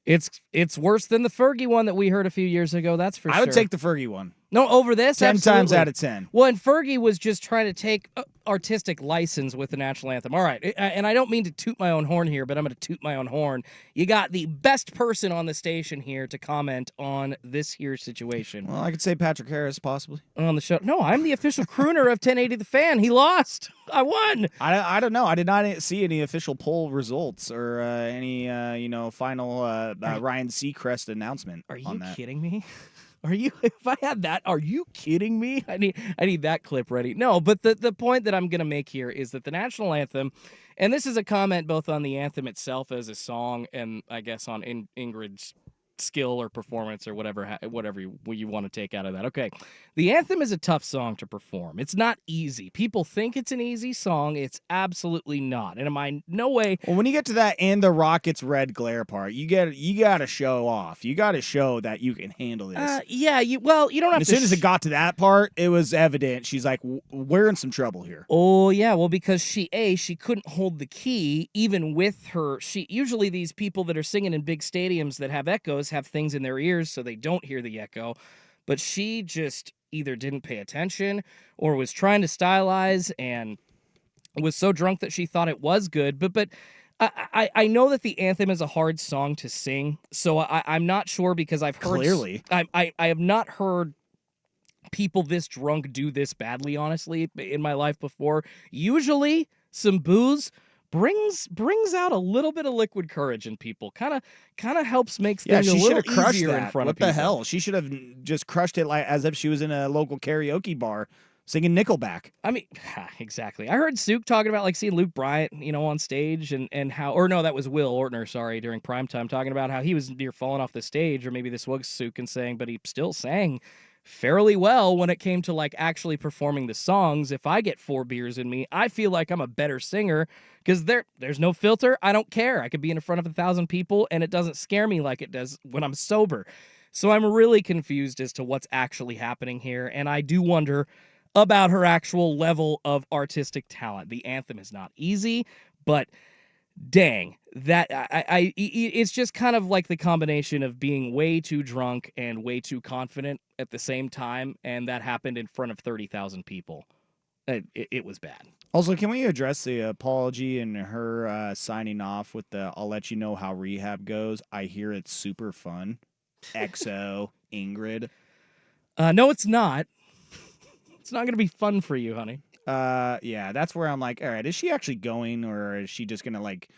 it's worse than the Fergie one that we heard a few years ago, that's for sure. I would take the Fergie one. No, over this? 10 absolutely. times out of 10. Well, and Fergie was just trying to take artistic license with the national anthem. All right, and I don't mean to toot my own horn here, but I'm going to toot my own horn. You got the best person on the station here to comment on this here situation. Well, I could say Patrick Harris, possibly. On the show. No, I'm the official crooner of 1080 The Fan. He lost. I won. I don't know. I did not see any official poll results or any final Ryan Seacrest announcement. Are you on that. kidding me? Are you? If I had that, are you kidding me? I need that clip ready. No, but the point that I'm gonna make here is that the national anthem, and this is a comment both on the anthem itself as a song, and I guess on Ingrid's skill or performance or whatever you want to take out of that. Okay, the anthem is a tough song to perform. It's not easy. People think it's an easy song. It's absolutely not. And am I no way? Well, when you get to that and the Rockets red glare part, you got to show off. You got to show that you can handle this. Yeah. You don't have As to. soon as it got to that part, it was evident. She's like, we're in some trouble here. Oh, yeah. Well, because she couldn't hold the key even with her. Usually these people that are singing in big stadiums that have echoes have things in their ears so they don't hear the echo. But she just either didn't pay attention or was trying to stylize and was so drunk that she thought it was good. But I know that the anthem is a hard song to sing. So I'm not sure because I've heard. Clearly. I have not heard people this drunk do this badly, honestly, in my life before. Usually some booze brings out a little bit of liquid courage in people. Kind of helps make things a little easier in front of people. What the hell? She should have just crushed it like as if she was in a local karaoke bar singing Nickelback. I mean, exactly. I heard Sook talking about like seeing Luke Bryant, on stage and how, or no, that was Will Ortner, sorry, during primetime, talking about how he was near falling off the stage, or maybe this was Sook and saying, but he still sang fairly well when it came to like actually performing the songs. If I get 4 beers in me, I feel like I'm a better singer because there's no filter. I don't care. I could be in front of 1,000 people and it doesn't scare me like it does when I'm sober. So I'm really confused as to what's actually happening here. And I do wonder about her actual level of artistic talent. The anthem is not easy, but dang, that it's just kind of like the combination of being way too drunk and way too confident at the same time, and that happened in front of 30,000 people. It was bad. Also, can we address the apology and her signing off with the "I'll let you know how rehab goes"? I hear it's super fun. XO Ingrid. No, it's not. It's not going to be fun for you, honey. Yeah, that's where I'm like, all right, is she actually going, or is she just gonna like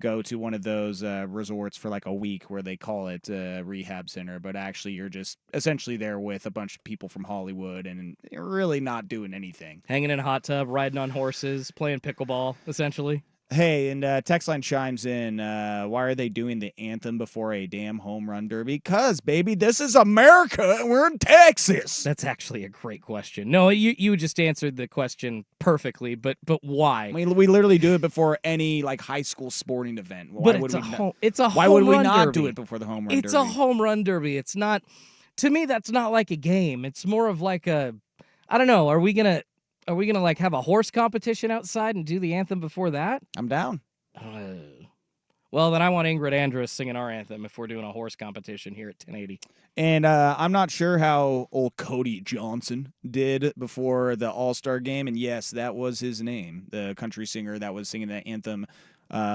go to one of those resorts for like a week where they call it rehab center, but actually you're just essentially there with a bunch of people from Hollywood and you're really not doing anything. Hanging in a hot tub, riding on horses, playing pickleball, essentially. Hey, and text line chimes in. Why are they doing the anthem before a damn home run derby? Because, baby, this is America and we're in Texas. That's actually a great question. No, you just answered the question perfectly, but why? I mean, we literally do it before any like high school sporting event. Why But would we not? it's a Why home would we run not do derby. it before the home run It's derby? a home run derby. It's not, to me, that's not like a game. It's more of like a, I don't know. Are we gonna like have a horse competition outside and do the anthem before that? I'm down. Well, then I want Ingrid Andress singing our anthem if we're doing a horse competition here at 1080. And I'm not sure how old Cody Johnson did before the All-Star game. And yes, that was his name, the country singer that was singing that anthem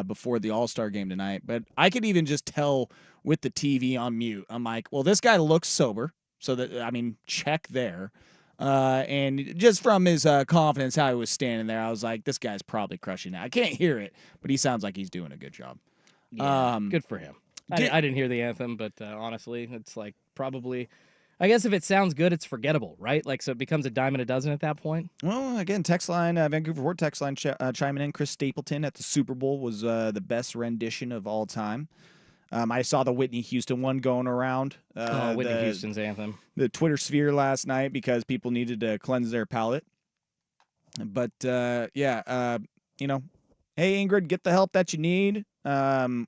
before the All-Star game tonight. But I could even just tell with the TV on mute. I'm like, well, this guy looks sober. So that, I mean, check there. And just from his confidence, how he was standing there, I was like, this guy's probably crushing it. I can't hear it, but he sounds like he's doing a good job. Yeah, good for him. I didn't hear the anthem, but honestly, it's like probably, I guess if it sounds good, it's forgettable, right? Like, so it becomes a dime and a dozen at that point. Well, again, text line, Vancouver Ford text line chiming in. Chris Stapleton at the Super Bowl was the best rendition of all time. I saw the Whitney Houston one going around. Whitney Houston's anthem. The Twitter sphere last night because people needed to cleanse their palate. But, you know, hey, Ingrid, get the help that you need in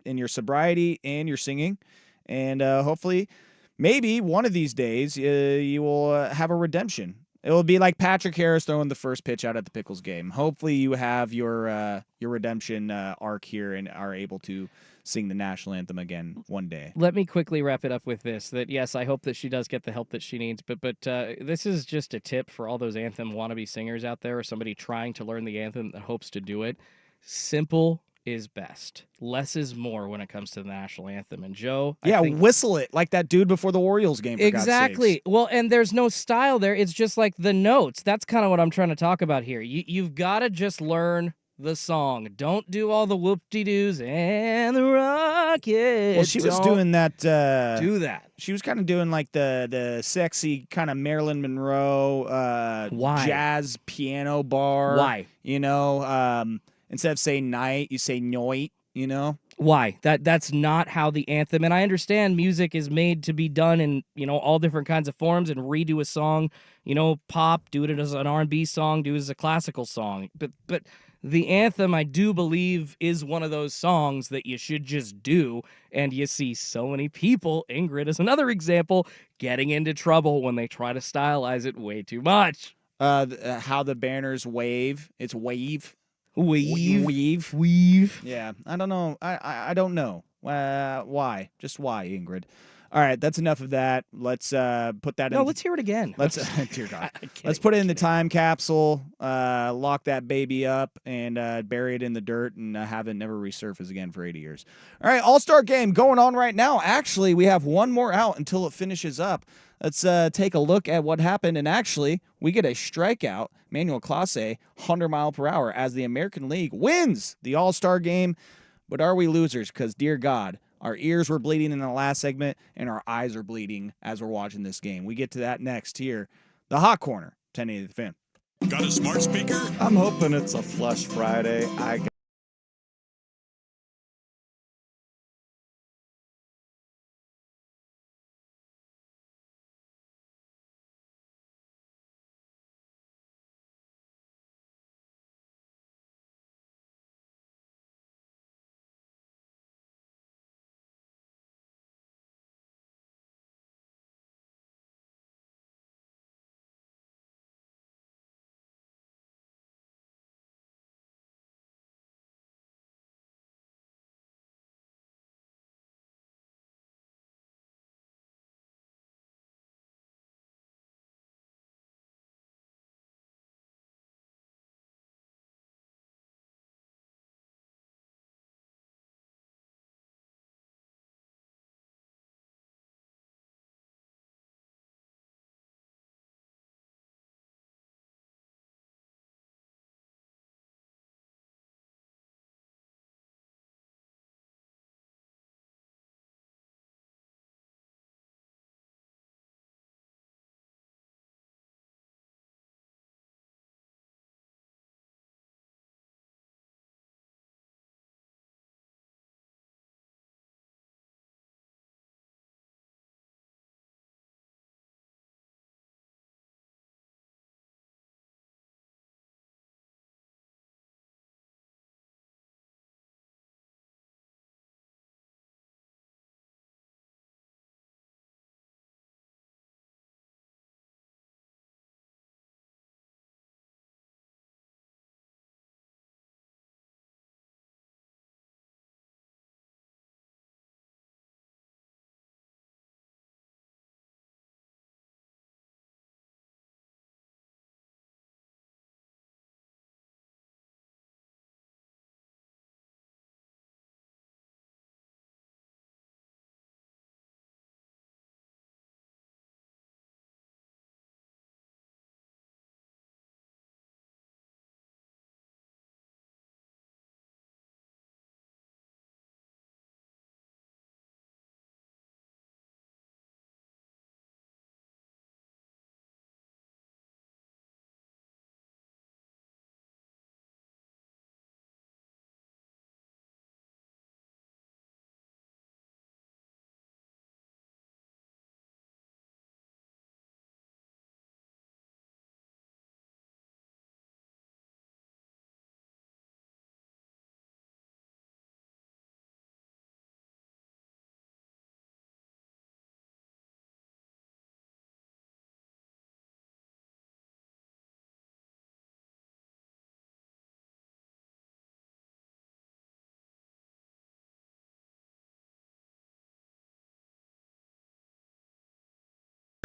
your sobriety and your singing. And hopefully, maybe one of these days, you will have a redemption. It will be like Patrick Harris throwing the first pitch out at the Pickles game. Hopefully, you have your redemption arc here and are able to sing the national anthem again one day. Let me quickly wrap it up with this: that yes, I hope that she does get the help that she needs. But this is just a tip for all those anthem wannabe singers out there, or somebody trying to learn the anthem that hopes to do it. Simple is best. Less is more when it comes to the national anthem. And Joe, I think, whistle it like that dude before the Orioles game. For exactly. God's sakes. Well, and there's no style there. It's just like the notes. That's kind of what I'm trying to talk about here. You've got to just learn the song. Don't do all the whoop-de-doos and the rocket. Well, she was doing that. Do that. She was kind of doing like the sexy kind of Marilyn Monroe Why? jazz piano bar. Why? You know, instead of saying night, you say noit. You know. Why? That's not how the anthem. And I understand music is made to be done in, all different kinds of forms, and redo a song, pop, do it as an R&B song, do it as a classical song. But the anthem, I do believe, is one of those songs that you should just do. And you see so many people, Ingrid is another example, getting into trouble when they try to stylize it way too much. How the banners wave. It's wave. Weave. Yeah, I don't know. I don't know. Why? Just why, Ingrid? All right, that's enough of that. Let's put that in. No, let's hear it again. Let's dear God. I'm kidding, Let's put it in I'm the kidding. time capsule. Lock that baby up and bury it in the dirt and have it never resurface again for 80 years. All right, All-Star game going on right now. Actually, we have one more out until it finishes up. Let's take a look at what happened. And actually, we get a strikeout. Manuel Clase, 100 mile per hour as the American League wins the All-Star game. But are we losers? Because, dear God, our ears were bleeding in the last segment and our eyes are bleeding as we're watching this game. We get to that next here. The Hot Corner, 1080 The Fan. Got a smart speaker? I'm hoping it's a flush Friday. I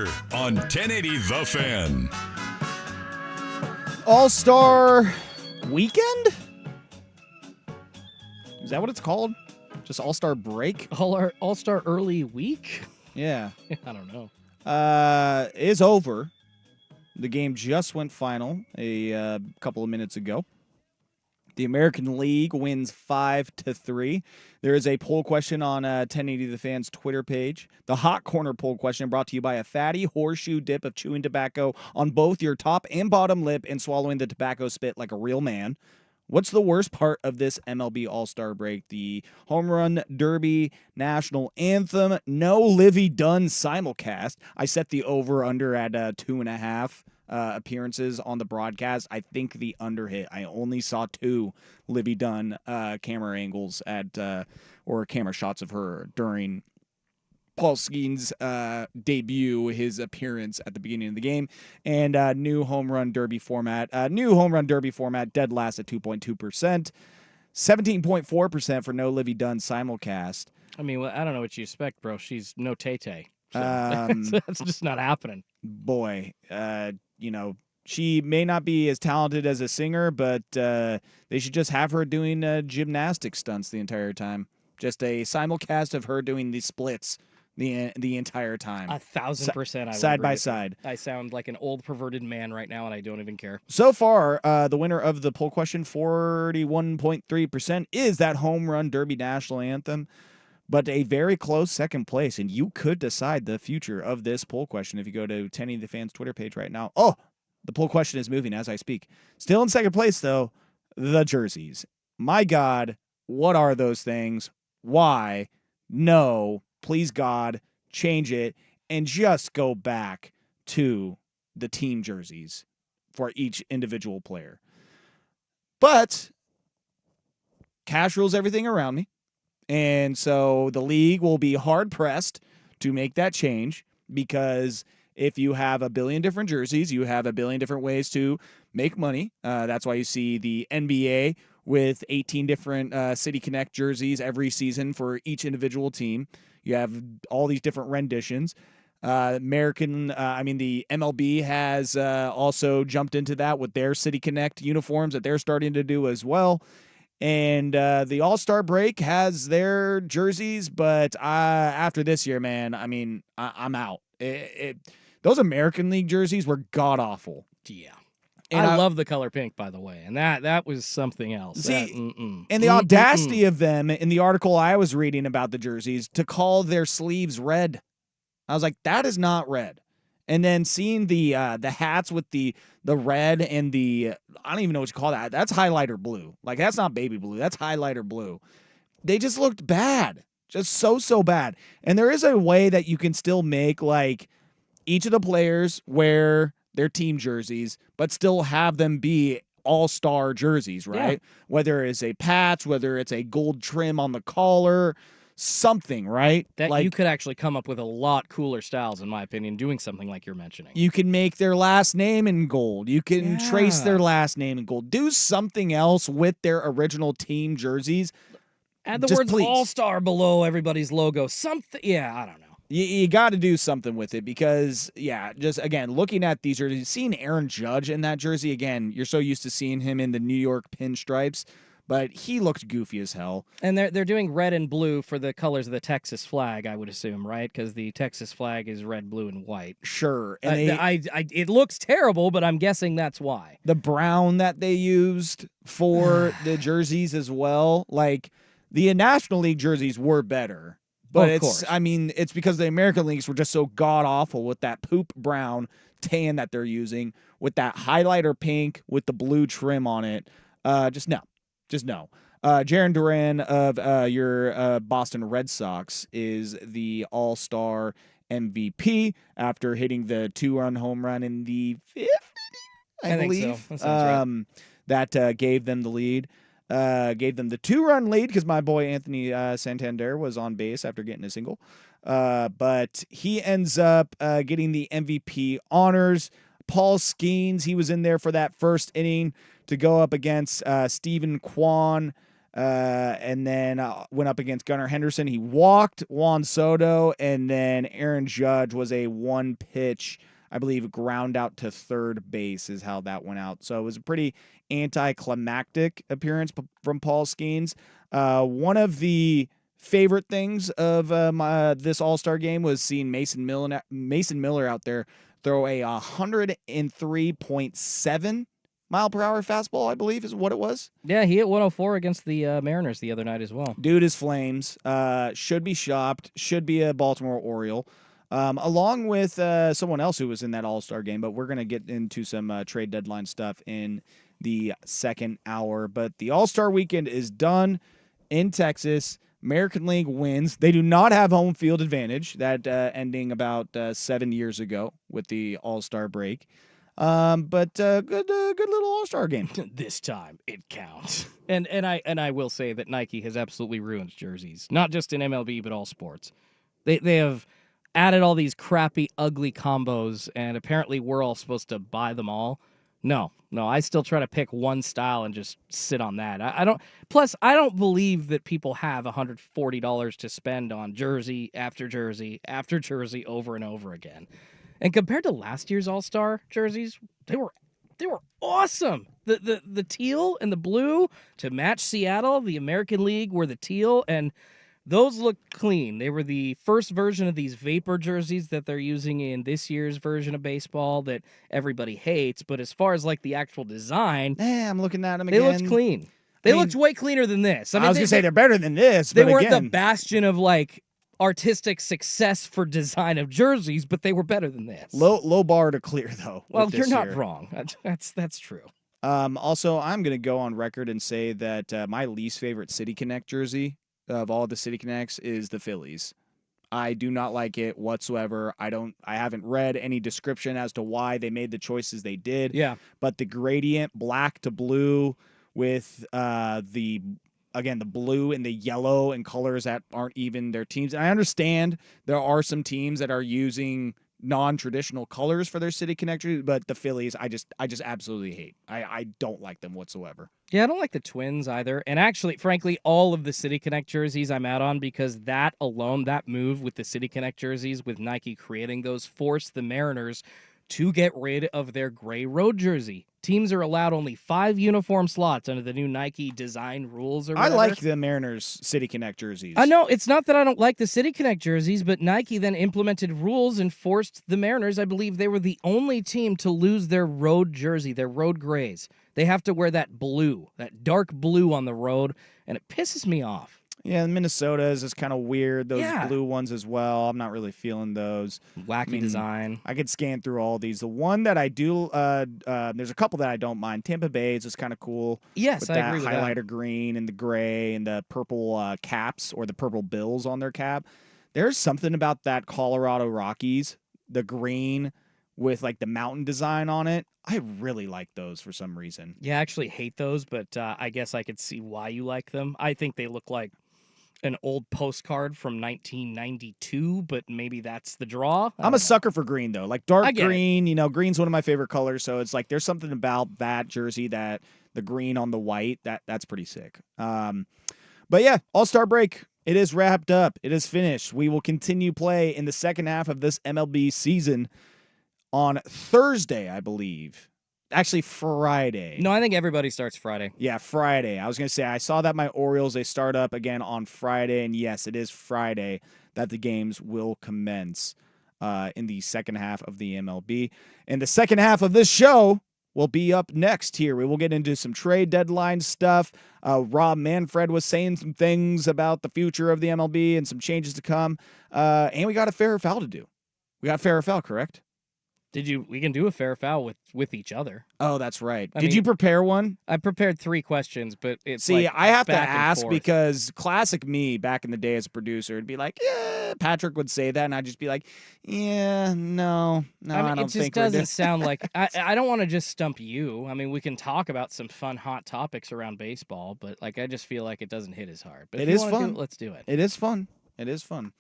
On 1080 The Fan. All-Star Weekend? Is that what it's called? Just All-Star Break? All-Star early week? Yeah. I don't know. Is over. The game just went final a couple of minutes ago. The American League wins 5-3. There is a poll question on 1080 The Fan's Twitter page. The Hot Corner poll question brought to you by a fatty horseshoe dip of chewing tobacco on both your top and bottom lip and swallowing the tobacco spit like a real man. What's the worst part of this MLB All-Star break? The Home Run Derby National Anthem, no Livy Dunn simulcast. I set the over-under at 2.5 appearances on the broadcast. I think the under hit. I only saw 2 Livy Dunn camera angles or camera shots of her during Paul Skeens' debut, his appearance at the beginning of the game, and new home run derby format. Dead last at 2.2%, 17.4% for no Livy Dunn simulcast. I mean, I don't know what you expect, bro. She's no Tay-Tay. So Um, that's just not happening. Boy, she may not be as talented as a singer, but they should just have her doing gymnastic stunts the entire time. Just a simulcast of her doing the splits the entire time. 1,000%. I would side agree by with you. side. I sound like an old perverted man right now, and I don't even care. So far, the winner of the poll question, 41.3%, is that Home Run Derby National Anthem, but a very close second place, and you could decide the future of this poll question if you go to 1080 The Fan's Twitter page right now. Oh, the poll question is moving as I speak. Still in second place, though, the jerseys. My God, what are those things? Why? No. Please, God, change it and just go back to the team jerseys for each individual player. But cash rules everything around me. And so the league will be hard-pressed to make that change because if you have a billion different jerseys, you have a billion different ways to make money. That's why you see the NBA with 18 different City Connect jerseys every season for each individual team. You have all these different renditions. The MLB has also jumped into that with their City Connect uniforms that they're starting to do as well. And the All-Star break has their jerseys, but after this year, man, I'm out. Those American League jerseys were god-awful. Yeah. And I love the color pink, by the way, and that was something else. See, and the audacity of them in the article I was reading about the jerseys to call their sleeves red. I was like, that is not red. And then seeing the hats with the red and I don't even know what you call that. That's highlighter blue. Like, that's not baby blue. That's highlighter blue. They just looked bad. Just so bad. And there is a way that you can still make, like, each of the players wear their team jerseys, but still have them be all-star jerseys, right? Yeah. Whether it's a patch, whether it's a gold trim on the collar, something, right? That like, you could actually come up with a lot cooler styles, in my opinion, doing something like you're mentioning. you can make their last name in gold. You can trace Yeah. their last name in gold. Do something else with their original team jerseys. Add the Just words please. All-Star below everybody's logo. Something, yeah, I don't know. You got to do something with it because, yeah, just, again, looking at these jerseys, seeing Aaron Judge in that jersey, again, you're so used to seeing him in the New York pinstripes, but he looked goofy as hell. And they're doing red and blue for the colors of the Texas flag, I would assume, right? Because the Texas flag is red, blue, and white. Sure. And It looks terrible, but I'm guessing that's why. the brown that they used for the jerseys as well, like, the National League jerseys were better. But Of course. it's because the American Leagues were just so god-awful with that poop brown tan that they're using, with that highlighter pink with the blue trim on it. Just no. Jarren Duran of your Boston Red Sox is the All-Star MVP after hitting the 2-run home run in the 5th inning, I think so. believe. That sounds right. That gave them the lead. Gave them the 2-run lead because my boy Anthony Santander was on base after getting a single. But he ends up getting the MVP honors. Paul Skeens, he was in there for that first inning to go up against Stephen Kwan. And then went up against Gunnar Henderson. He walked Juan Soto, and then Aaron Judge was a one-pitch, I believe, ground out to third base is how that went out. So it was a pretty anticlimactic appearance from Paul Skeens. One of the favorite things of this All-Star game was seeing Mason Miller out there throw a 103.7 mile per hour fastball, I believe is what it was. Yeah, he hit 104 against the Mariners the other night as well. Dude is flames. Should be shopped. Should be a Baltimore Oriole. Along with someone else who was in that All-Star game, but we're going to get into some trade deadline stuff in the second hour. But the All-Star weekend is done in Texas. American League wins. They do not have home field advantage, that ending about 7 years ago with the All-Star break. But good little All-Star game. This time it counts. And I will say that Nike has absolutely ruined jerseys, not just in MLB but all sports. They have added all these crappy, ugly combos, and apparently we're all supposed to buy them all. No, I still try to pick one style and just sit on that. I don't. Plus, I don't believe that people have $140 to spend on jersey after jersey after jersey over and over again. And compared to last year's All-Star jerseys, they were awesome. The teal and the blue to match Seattle, the American League were the teal, and those looked clean. They were the first version of these vapor jerseys that they're using in this year's version of baseball that everybody hates. But as far as like the actual design, I'm looking at them they again. looked clean. They looked way cleaner than this. I was going to say they're better than this. They but weren't again, the bastion of like artistic success for design of jerseys, but they were better than this. low bar to clear though. Well, with you're this not year. wrong. That's true. Also, I'm going to go on record and say that my least favorite City Connect jersey of all the City Connects is the Phillies. I do not like it whatsoever. I haven't read any description as to why they made the choices they did. Yeah. But the gradient, black to blue, with the blue and the yellow and colors that aren't even their teams. And I understand there are some teams that are using non-traditional colors for their City Connectors, but the Phillies, I just absolutely hate. I don't like them whatsoever. Yeah, I don't like the Twins either. And actually, frankly, all of the City Connect jerseys I'm out on because that alone, that move with the City Connect jerseys, with Nike creating those, forced the Mariners to get rid of their gray road jersey. Teams are allowed only 5 uniform slots under the new Nike design rules or whatever. I like the Mariners City Connect jerseys. I know, it's not that I don't like the City Connect jerseys, but Nike then implemented rules and forced the Mariners. I believe they were the only team to lose their road jersey, their road grays. They have to wear that blue, that dark blue on the road, and it pisses me off. Yeah, Minnesota's is kind of weird. Those Yeah. blue ones as well. I'm not really feeling those. Wacky design. I could scan through all these. The one that I do, there's a couple that I don't mind. Tampa Bay's is kind of cool. Yes, with I that agree with that. highlighter green and the gray and the purple caps or the purple bills on their cap. There's something about that Colorado Rockies, the green with like the mountain design on it. I really like those for some reason. Yeah, I actually hate those, but I guess I could see why you like them. I think they look like an old postcard from 1992, but maybe that's the draw. I'm a sucker for green though, like I dark get it. green. You know, green's one of my favorite colors, so it's like there's something about that jersey, that the green on the white, that's pretty sick. But yeah, All-Star break. It is wrapped up. It is finished. We will continue play in the second half of this MLB season on Thursday, I believe. Actually, Friday. No, I think everybody starts Friday. Yeah, Friday. I was going to say, I saw that my Orioles, they start up again on Friday. And yes, it is Friday that the games will commence in the second half of the MLB. And the second half of this show will be up next here. We will get into some trade deadline stuff. Rob Manfred was saying some things about the future of the MLB and some changes to come. And we got a fair or foul to do. We got fair or foul, correct? We can do a fair foul with each other. Oh, that's right. I Did mean, you prepare one? I prepared 3 questions, but it's See, like I have to back and ask forth. because classic me back in the day as a producer would be like, yeah, Patrick would say that, and I'd just be like, yeah, no, I I mean, don't it just think we're doesn't doing. sound like I don't want to just stump you. I mean, we can talk about some fun hot topics around baseball, but like I just feel like it doesn't hit as hard. But if It you is wanna do fun. it, let's do it. It is fun. It is fun.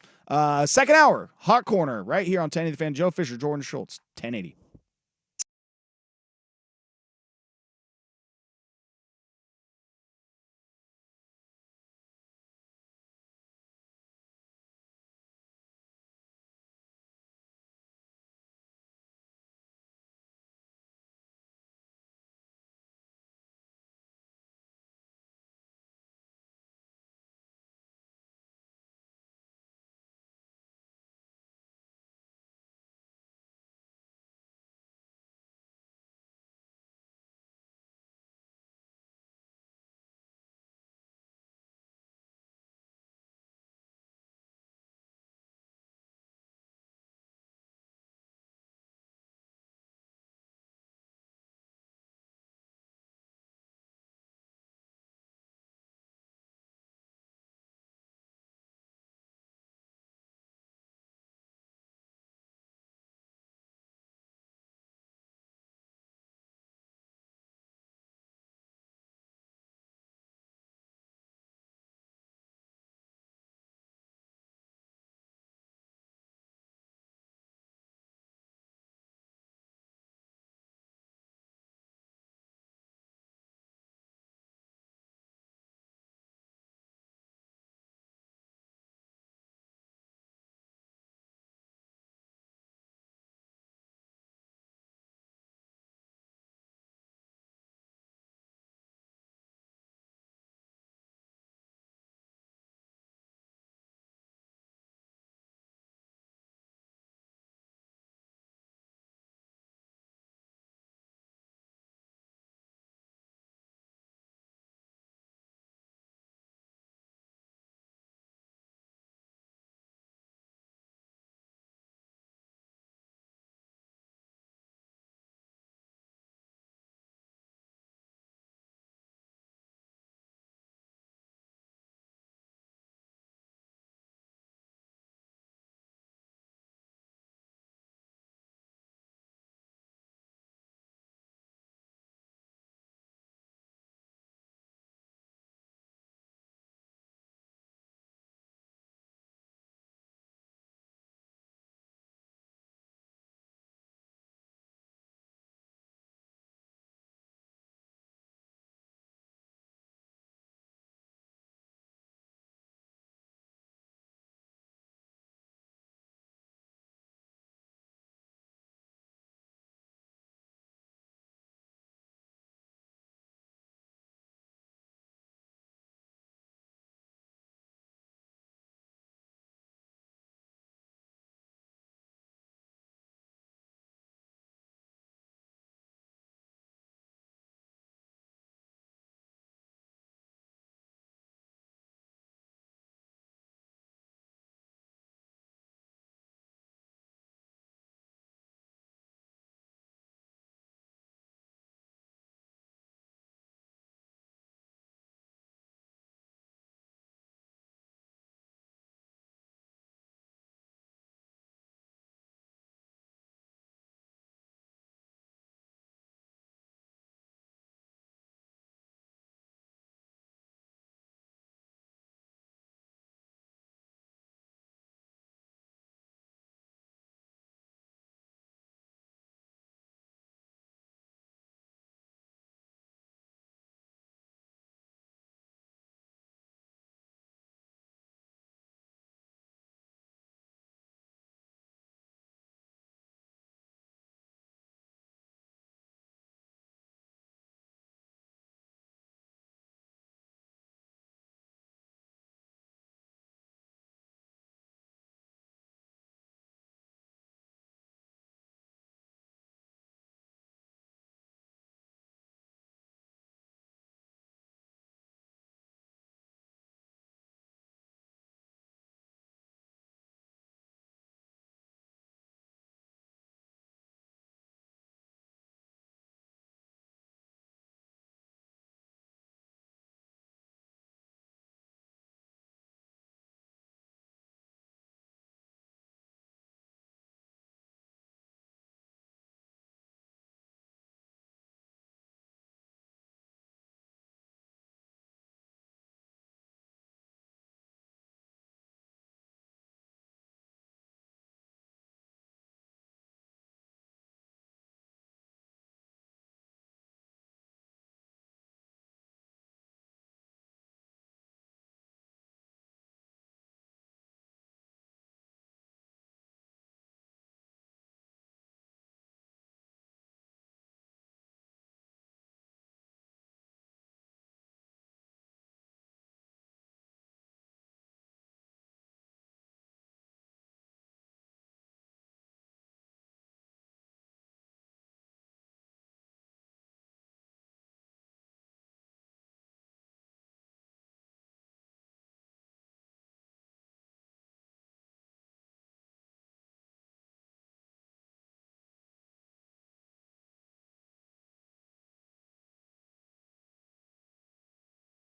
Second hour, Hot Corner, right here on 1080 The Fan. Joe Fisher, Jordan Schultz, 1080.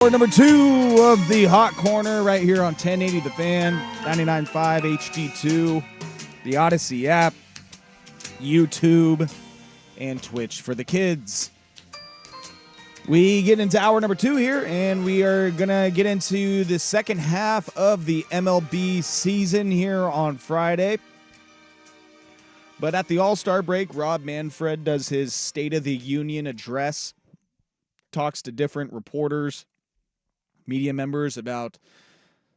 Hour number 2 of the Hot Corner right here on 1080 The Fan, 99.5 HD2, the Odyssey app, YouTube, and Twitch for the kids. We get into hour number 2 here, and we are going to get into the second half of the MLB season here on Friday. But at the All-Star break, Rob Manfred does his State of the Union address, talks to different reporters, media members about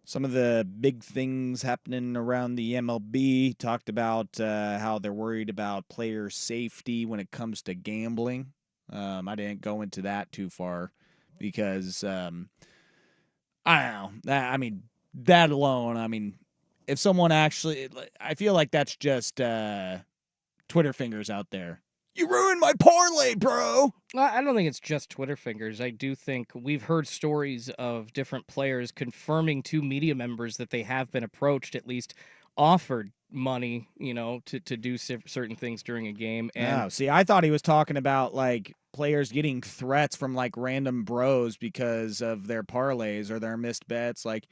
some of the big things happening around the MLB, talked about how they're worried about player safety when it comes to gambling. I didn't go into that too far because, I don't know. That alone, if someone actually, I feel like that's just Twitter fingers out there. You ruined my parlay, bro. I don't think it's just Twitter fingers. I do think we've heard stories of different players confirming to media members that they have been approached, at least offered money, to do certain things during a game. And see, I thought he was talking about like players getting threats from like random bros because of their parlays or their missed bets. Like,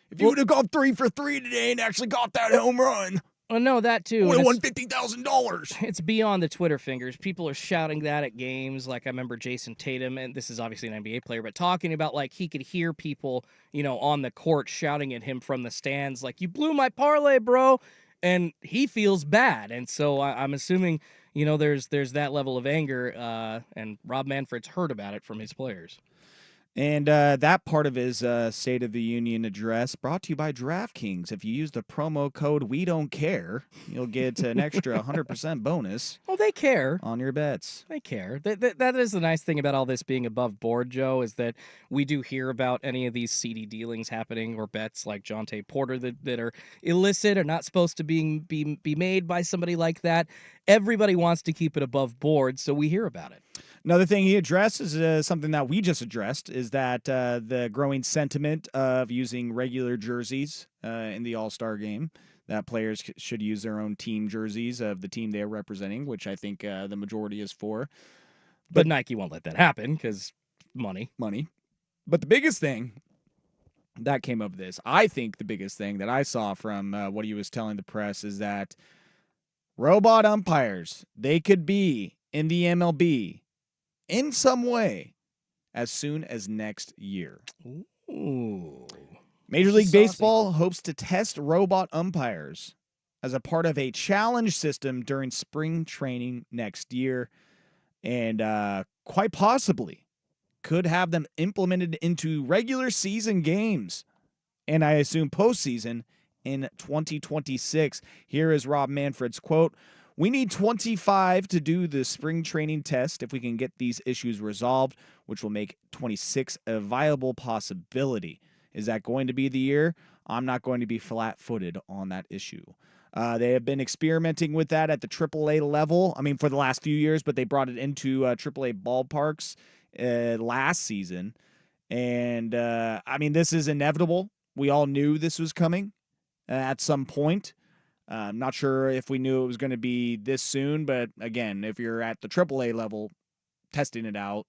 if you would have gone 3 for 3 today and actually got that home run, well, no, that too. would have won $50,000. It's beyond the Twitter fingers. People are shouting that at games. Like I remember Jason Tatum, and this is obviously an NBA player, but talking about like he could hear people, on the court shouting at him from the stands, like, you blew my parlay, bro. And he feels bad. And so I'm assuming, there's that level of anger, and Rob Manfred's heard about it from his players. And that part of his State of the Union address brought to you by DraftKings. If you use the promo code We Don't Care, you'll get an extra 100% bonus. Oh, they care. On your bets. They care. That is the nice thing about all this being above board, Joe, is that we do hear about any of these seedy dealings happening or bets like Jonte Porter that are illicit or not supposed to be made by somebody like that. Everybody wants to keep it above board, so we hear about it. Another thing he addresses is something that we just addressed, is that the growing sentiment of using regular jerseys in the All-Star game, that players should use their own team jerseys of the team they are representing, which I think the majority is for. But Nike won't let that happen because money. But the biggest thing that came of this, I think the biggest thing that I saw from what he was telling the press is that robot umpires, they could be in the MLB in some way as soon as next year. Ooh. Major League Baseball hopes to test robot umpires as a part of a challenge system during spring training next year, and quite possibly could have them implemented into regular season games, and I assume postseason in 2026. Here is Rob Manfred's quote. We need 25 to do the spring training test if we can get these issues resolved, which will make 26 a viable possibility. Is that going to be the year? I'm not going to be flat-footed on that issue. They have been experimenting with that at the AAA level, for the last few years, but they brought it into AAA ballparks last season. And, this is inevitable. We all knew this was coming at some point. I'm not sure if we knew it was going to be this soon, but again, if you're at the AAA level testing it out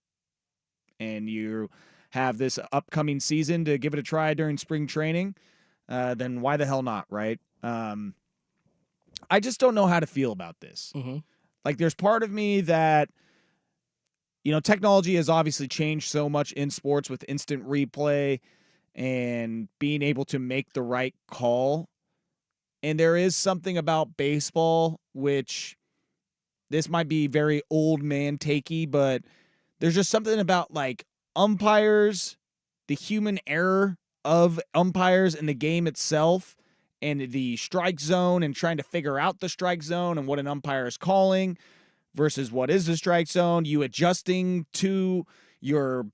and you have this upcoming season to give it a try during spring training, then why the hell not, right? I just don't know how to feel about this. Mm-hmm. Like, there's part of me that, technology has obviously changed so much in sports with instant replay and being able to make the right call. And there is something about baseball, which this might be very old man takey, but there's just something about like umpires, the human error of umpires in the game itself, and the strike zone and trying to figure out the strike zone and what an umpire is calling versus what is the strike zone, you adjusting to your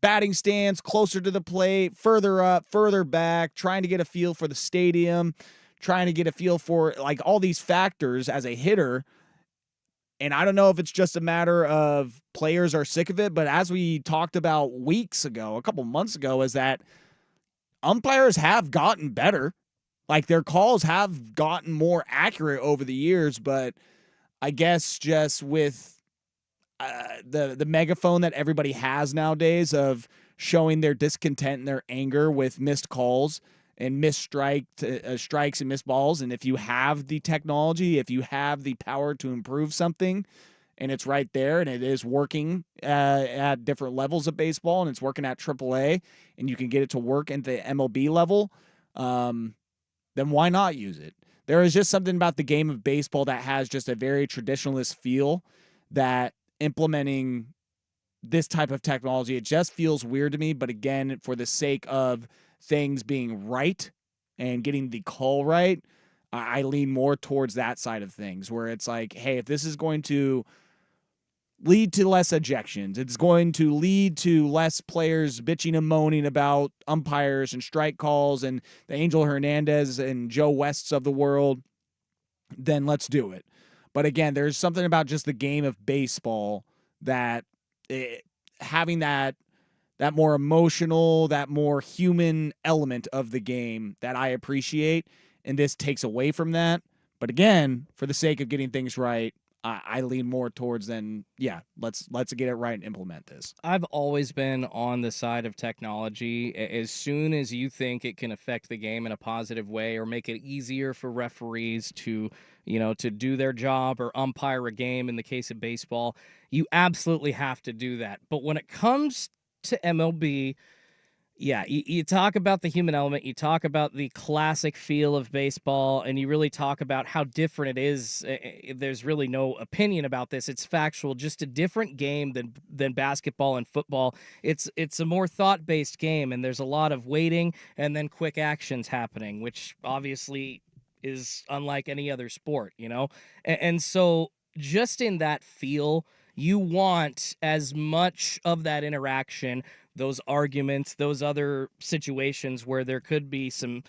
batting stance closer to the plate, further up, further back, trying to get a feel for the stadium, trying to get a feel for like all these factors as a hitter. And I don't know if it's just a matter of players are sick of it, but as we talked about weeks ago, a couple months ago, is that umpires have gotten better. Like, their calls have gotten more accurate over the years, but I guess just with the megaphone that everybody has nowadays of showing their discontent and their anger with missed calls and missed strikes and missed balls. And if you have the technology, if you have the power to improve something, and it's right there, and it is working at different levels of baseball, and it's working at AAA, and you can get it to work at the MLB level, then why not use it? There is just something about the game of baseball that has just a very traditionalist feel that implementing this type of technology, it just feels weird to me. But again, for the sake of things being right and getting the call right, I lean more towards that side of things, where it's like, hey, if this is going to lead to less ejections, it's going to lead to less players bitching and moaning about umpires and strike calls and the Angel Hernandez and Joe Wests of the world, then let's do it. But again, there's something about just the game of baseball that having that more emotional, that more human element of the game that I appreciate, and this takes away from that. But again, for the sake of getting things right, I lean more towards let's get it right and implement this. I've always been on the side of technology. As soon as you think it can affect the game in a positive way or make it easier for referees to do their job or umpire a game in the case of baseball, you absolutely have to do that. But when it comes to MLB, yeah, you talk about the human element, you talk about the classic feel of baseball, and you really talk about how different it is. There's really no opinion about this. It's factual, just a different game than basketball and football. It's a more thought-based game, and there's a lot of waiting and then quick actions happening, which obviously is unlike any other sport, And so just in that feel, you want as much of that interaction, those arguments, those other situations where there could be some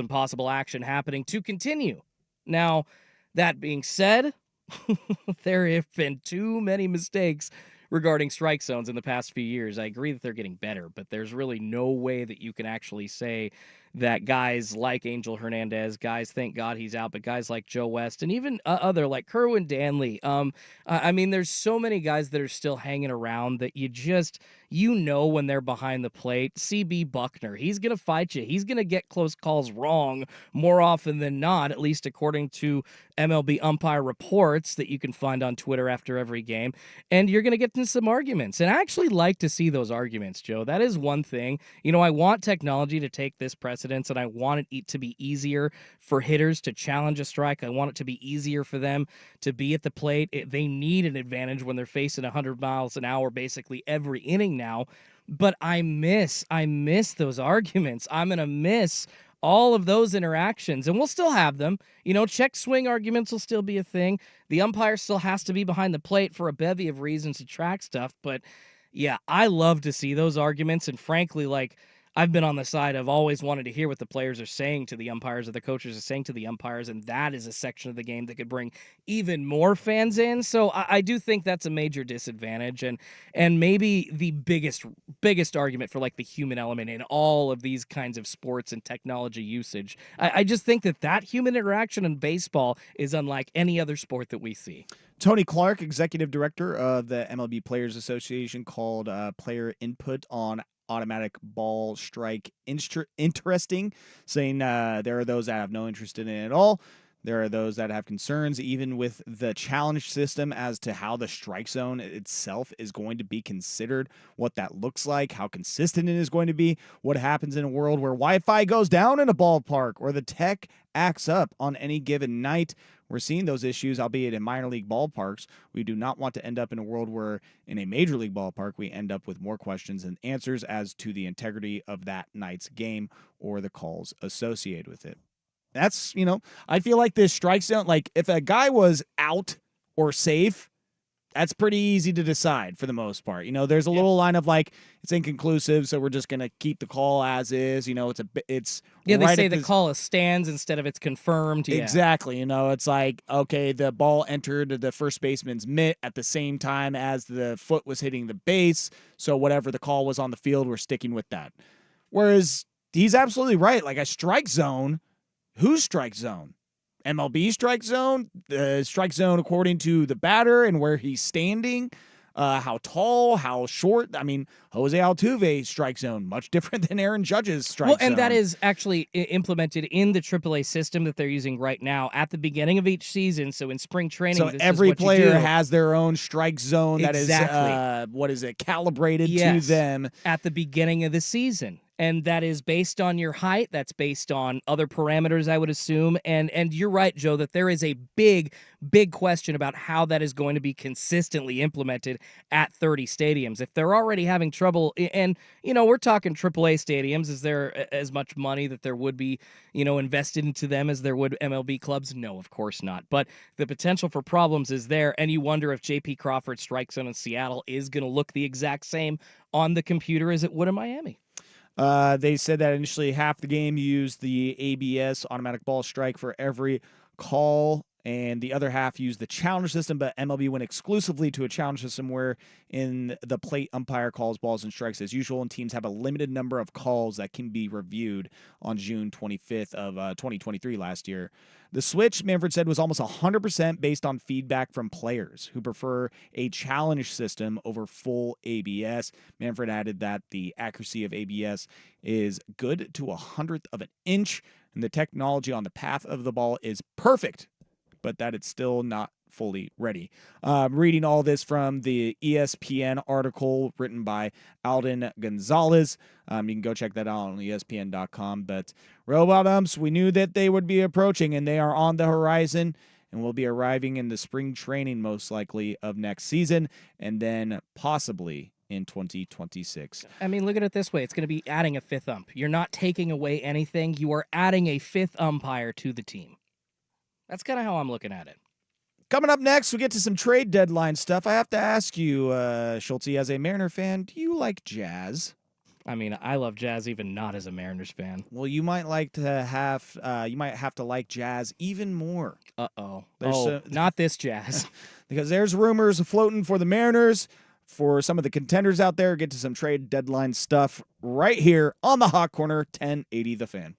possible action happening to continue. Now, that being said, there have been too many mistakes regarding strike zones in the past few years. I agree that they're getting better, but there's really no way that you can actually say that guys like Angel Hernandez, guys, thank God he's out, but guys like Joe West and even other like Kerwin Danley. I mean, there's so many guys that are still hanging around that when they're behind the plate. CB Buckner, he's going to fight you. He's going to get close calls wrong more often than not, at least according to MLB umpire reports that you can find on Twitter after every game. And you're going to get into some arguments. And I actually like to see those arguments, Joe. That is one thing. I want technology to take this precedence, and I want it to be easier for hitters to challenge a strike. I want it to be easier for them to be at the plate. They need an advantage when they're facing 100 miles an hour basically every inning now. But I miss those arguments. I'm going to miss all of those interactions, and we'll still have them. Check swing arguments will still be a thing. The umpire still has to be behind the plate for a bevy of reasons to track stuff. But yeah, I love to see those arguments. And frankly, I've been on the side of always wanted to hear what the players are saying to the umpires or the coaches are saying to the umpires, and that is a section of the game that could bring even more fans in. So I do think that's a major disadvantage, and maybe the biggest argument for the human element in all of these kinds of sports and technology usage. I just think that human interaction in baseball is unlike any other sport that we see. Tony Clark, executive director of the MLB Players Association, called player input on automatic ball strike interesting, saying there are those that have no interest in it at all. There are those that have concerns even with the challenge system as to how the strike zone itself is going to be considered, what that looks like, how consistent it is going to be, what happens in a world where Wi-Fi goes down in a ballpark or the tech acts up on any given night. We're seeing those issues, albeit in minor league ballparks. We do not want to end up in a world where in a major league ballpark, we end up with more questions than answers as to the integrity of that night's game or the calls associated with it. That's, I feel like this strike zone, if a guy was out or safe, that's pretty easy to decide for the most part. There's a little line of it's inconclusive, so we're just going to keep the call as is. It's they right say the call is stands instead of it's confirmed. Yeah. Exactly. It's okay, the ball entered the first baseman's mitt at the same time as the foot was hitting the base. So whatever the call was on the field, we're sticking with that. Whereas he's absolutely right. A strike zone, whose strike zone? MLB strike zone, the strike zone according to the batter and where he's standing. how tall, how short. I mean, Jose Altuve strike zone, much different than Aaron Judge's strike Well, zone. and that is actually implemented in the AAA system that they're using right now at the beginning of each season. So in spring training, so this every is what player you do. has their own strike zone Exactly. that is, what is it, calibrated Yes, to them. at the beginning of the season. And that is based on your height. That's based on other parameters, I would assume. And you're right, Joe, that there is a big question about how that is going to be consistently implemented at 30 stadiums. If they're already having trouble, and, we're talking AAA stadiums, is there as much money that there would be, invested into them as there would MLB clubs? No, of course not. But the potential for problems is there. And you wonder if J.P. Crawford's strike zone in Seattle is going to look the exact same on the computer as it would in Miami. They said that initially half the game used the ABS, automatic ball strike, for every call, and the other half used the challenge system, but MLB went exclusively to a challenge system where in the plate umpire calls balls and strikes as usual, and teams have a limited number of calls that can be reviewed on June 25th of 2023 last year. The switch, Manfred said, was almost 100% based on feedback from players who prefer a challenge system over full ABS. Manfred added that the accuracy of ABS is good to 100th of an inch, and the technology on the path of the ball is perfect, but that it's still not fully ready. Reading all this from the ESPN article written by Alden Gonzalez. You can go check that out on ESPN.com. But robot umps, we knew that they would be approaching, and they are on the horizon, and will be arriving in the spring training most likely of next season, and then possibly in 2026. I mean, look at it this way. It's going to be adding a fifth ump. You're not taking away anything. You are adding a fifth umpire to the team. That's kind of how I'm looking at it. Coming up next, we get to some trade deadline stuff. I have to ask you, Schulte, as a Mariner fan, do you like jazz? I mean, I love jazz, even not as a Mariners fan. Well, you might have to like jazz even more. Uh-oh. There's not this jazz. Because there's rumors floating for the Mariners, for some of the contenders out there. Get to some trade deadline stuff right here on the Hot Corner, 1080 The Fan.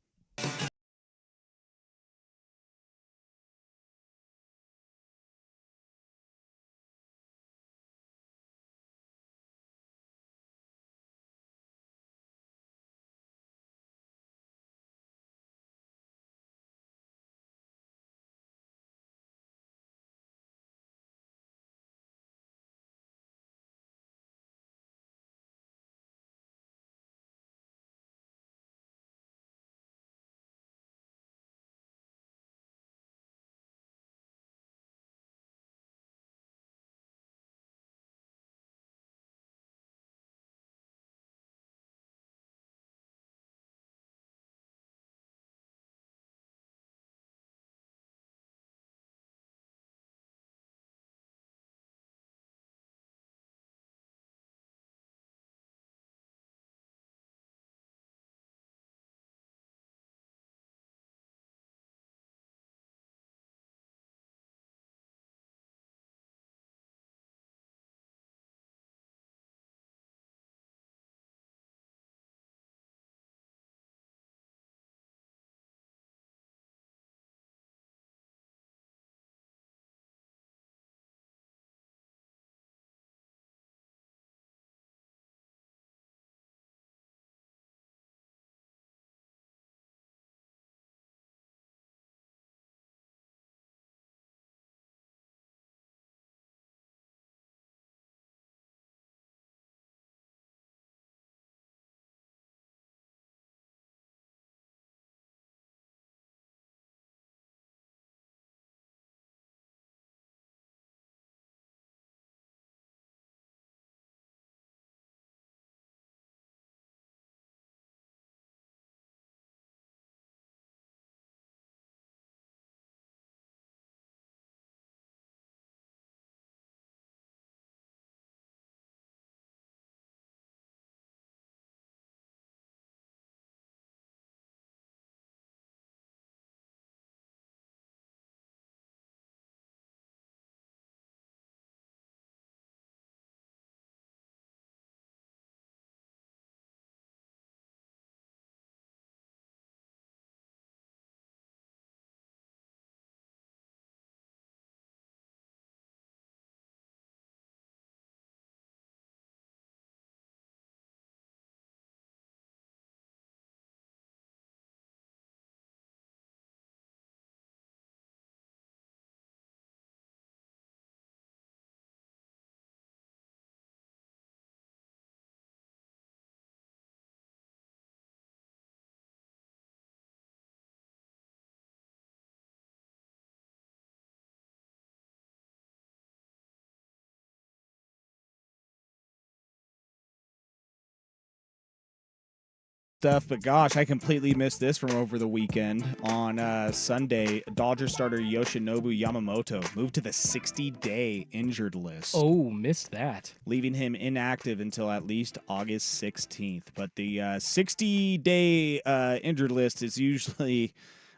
stuff, but gosh, I completely missed this from over the weekend. On Sunday, Dodger starter Yoshinobu Yamamoto moved to the 60-day injured list, Oh, missed that. leaving him inactive until at least August 16th. But the 60-day injured list is usually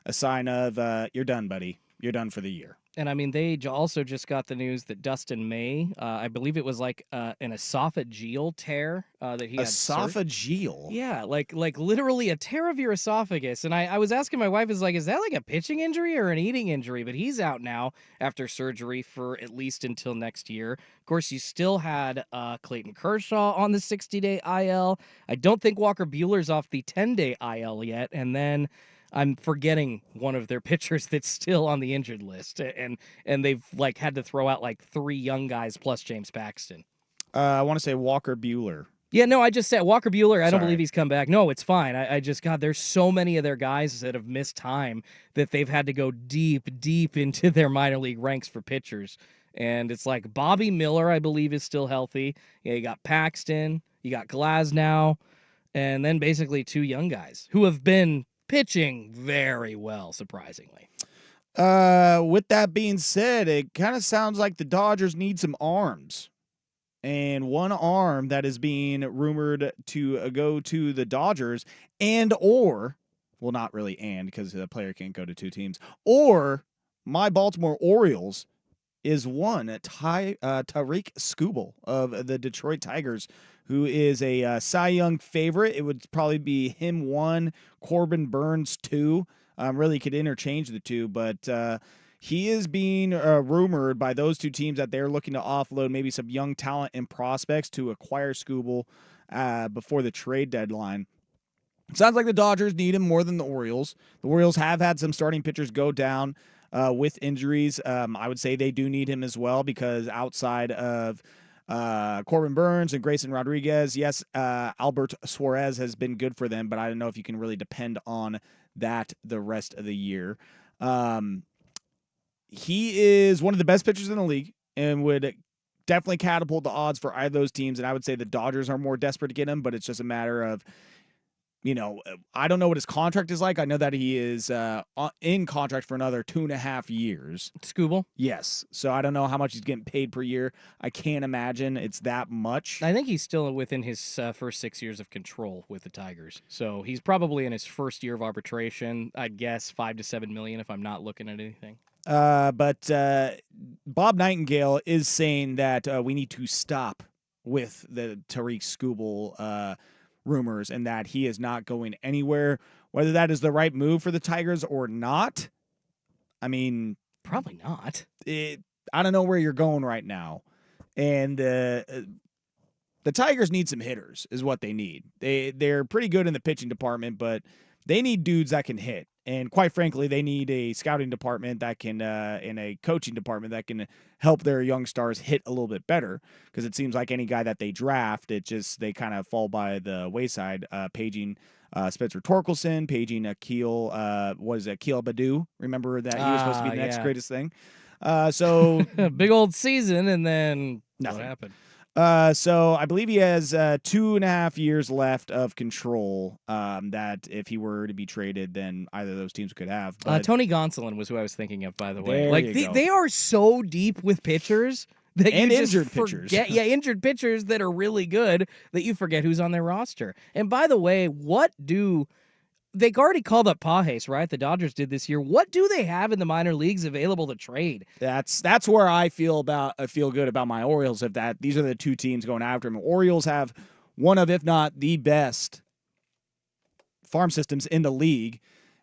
a sign of you're done, buddy. You're done for the year. And I mean, they also just got the news that Dustin May, I believe it was like an esophageal tear that he had. Esophageal? Yeah, like literally a tear of your esophagus. And I was asking my wife, is that like a pitching injury or an eating injury? But he's out now after surgery for at least until next year. Of course, you still had Clayton Kershaw on the 60-day IL. I don't think Walker Buehler's off the 10-day IL yet. And then I'm forgetting one of their pitchers that's still on the injured list, and they've like had to throw out like 3 young guys plus James Paxton. I want to say Walker Buehler. Yeah, no, I just said Walker Buehler. I don't Sorry. believe he's come back. No, it's fine. I just, God, there's so many of their guys that have missed time that they've had to go deep into their minor league ranks for pitchers. And it's like Bobby Miller, I believe, is still healthy. Yeah, you got Paxton, you got Glasnow, and then basically 2 young guys who have been pitching very well, surprisingly. With that being said, it kind of sounds like the Dodgers need some arms. And one arm that is being rumored to go to the Dodgers well, not really because the player can't go to 2 teams, or my Baltimore Orioles is one, Tariq Skubal of the Detroit Tigers, who is a Cy Young favorite. It would probably be him 1, Corbin Burns 2. Really could interchange the 2, but he is being rumored by those 2 teams that they're looking to offload maybe some young talent and prospects to acquire Skubal before the trade deadline. Sounds like the Dodgers need him more than the Orioles. The Orioles have had some starting pitchers go down with injuries. I would say they do need him as well because outside of Corbin Burns and Grayson Rodriguez, yes, Albert Suarez has been good for them, but I don't know if you can really depend on that the rest of the year. He is one of the best pitchers in the league and would definitely catapult the odds for either of those teams, and I would say the Dodgers are more desperate to get him, but it's just a matter of, I don't know what his contract is like. I know that he is in contract for another 2.5 years. Skubal? Yes. So I don't know how much he's getting paid per year. I can't imagine it's that much. I think he's still within his first 6 years of control with the Tigers. So he's probably in his first year of arbitration. I'd guess $5 to $7 million if I'm not looking at anything. But Bob Nightingale is saying that we need to stop with the Tariq Skubal rumors and that he is not going anywhere. Whether that is the right move for the Tigers or not, I mean, probably not. I don't know where you're going right now. And the Tigers need some hitters is what they need. They're pretty good in the pitching department, but they need dudes that can hit. And quite frankly, they need a scouting department that can, and a coaching department that can help their young stars hit a little bit better. Because it seems like any guy that they draft, they kind of fall by the wayside. Paging Spencer Torkelson, paging Akil Baddoo. Remember that he was supposed to be the next greatest thing. So big old season, and then nothing what happened? So I believe he has 2.5 years left of control that if he were to be traded, then either of those teams could have. But Tony Gonsolin was who I was thinking of, by the way. There Like you go. they are so deep with pitchers that And you just injured pitchers. forget- yeah, injured pitchers that are really good that you forget who's on their roster. And by the way, they already called up Pages, right? The Dodgers did this year. What do they have in the minor leagues available to trade? That's where I feel good about my Orioles. If that these are the 2 teams going after him. Orioles have one of, if not the best, farm systems in the league,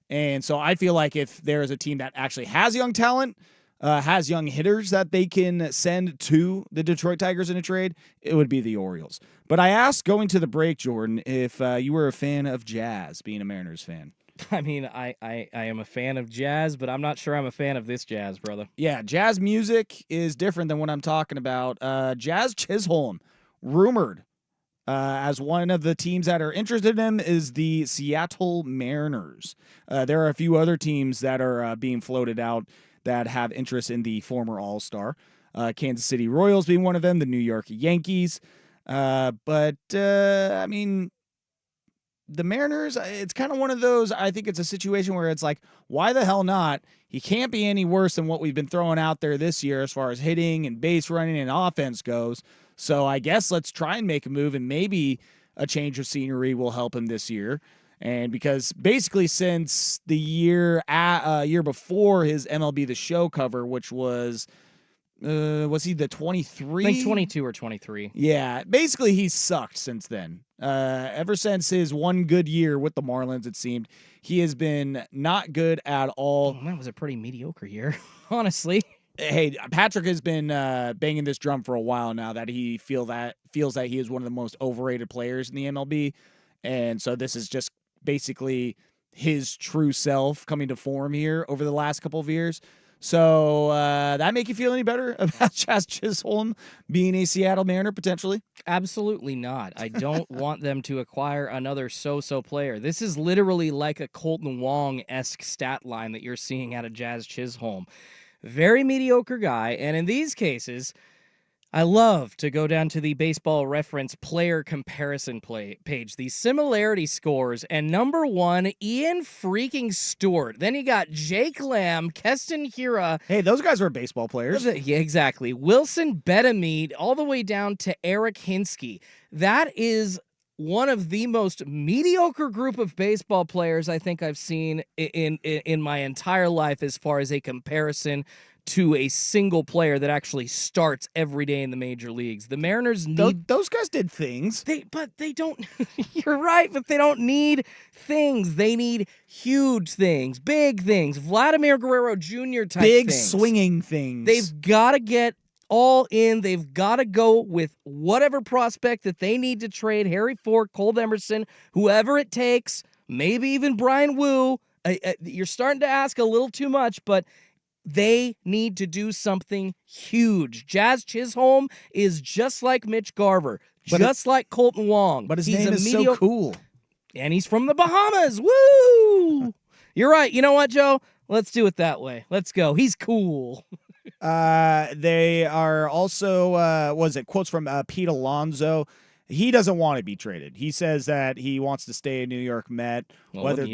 and so I feel like if there is a team that actually has young talent, has young hitters that they can send to the Detroit Tigers in a trade, it would be the Orioles. But I asked going to the break, Jordan, if you were a fan of Jazz, being a Mariners fan. I mean, I am a fan of jazz, but I'm not sure I'm a fan of this jazz, brother. Yeah, jazz music is different than what I'm talking about. Jazz Chisholm, rumored as one of the teams that are interested in him is the Seattle Mariners. There are a few other teams that are being floated out that have interest in the former All-Star. Kansas City Royals being one of them, the New York Yankees. But I mean, the Mariners, it's kind of one of those, I think it's a situation where it's like, why the hell not? He can't be any worse than what we've been throwing out there this year as far as hitting and base running and offense goes. So I guess let's try and make a move, and maybe a change of scenery will help him this year. And because basically since the year before his MLB The Show cover, which was he the 23? I think 22 or 23. Yeah, basically he's sucked since then. Ever since his one good year with the Marlins, it seemed, he has been not good at all. That was a pretty mediocre year, honestly. Hey, Patrick has been banging this drum for a while now that he feels that he is one of the most overrated players in the MLB, and so this is just basically his true self coming to form here over the last couple of years. So that make you feel any better about Jazz Chisholm being a Seattle Mariner potentially? Absolutely not. I don't want them to acquire another so-so player. This is literally like a Colton Wong-esque stat line that you're seeing out of Jazz Chisholm. Very mediocre guy, and in these cases, I love to go down to the Baseball Reference player comparison page, the similarity scores, and number one, Ian freaking Stewart. Then you got Jake Lamb, Keston Hiura. Hey, those guys were baseball players. Yeah, exactly. Wilson Betemit, all the way down to Eric Hinsky. That is one of the most mediocre group of baseball players I think I've seen in my entire life as far as a comparison to a single player that actually starts every day in the major leagues. The Mariners need... Those guys did things. But they don't... You're right, but they don't need things. They need huge things, big things, Vladimir Guerrero Jr. type big things. Swinging things. They've got to get all in. They've got to go with whatever prospect that they need to trade. Harry Ford, Cole Emerson, whoever it takes, maybe even Brian Wu. You're starting to ask a little too much, but they need to do something huge. Jazz Chisholm is just like Mitch Garver, just like Colton Wong. But his name is so cool. And he's from the Bahamas. Woo! You're right. You know what, Joe? Let's do it that way. Let's go. He's cool. They are also, quotes from Pete Alonso. He doesn't want to be traded. He says that he wants to stay a New York Met. Well, whether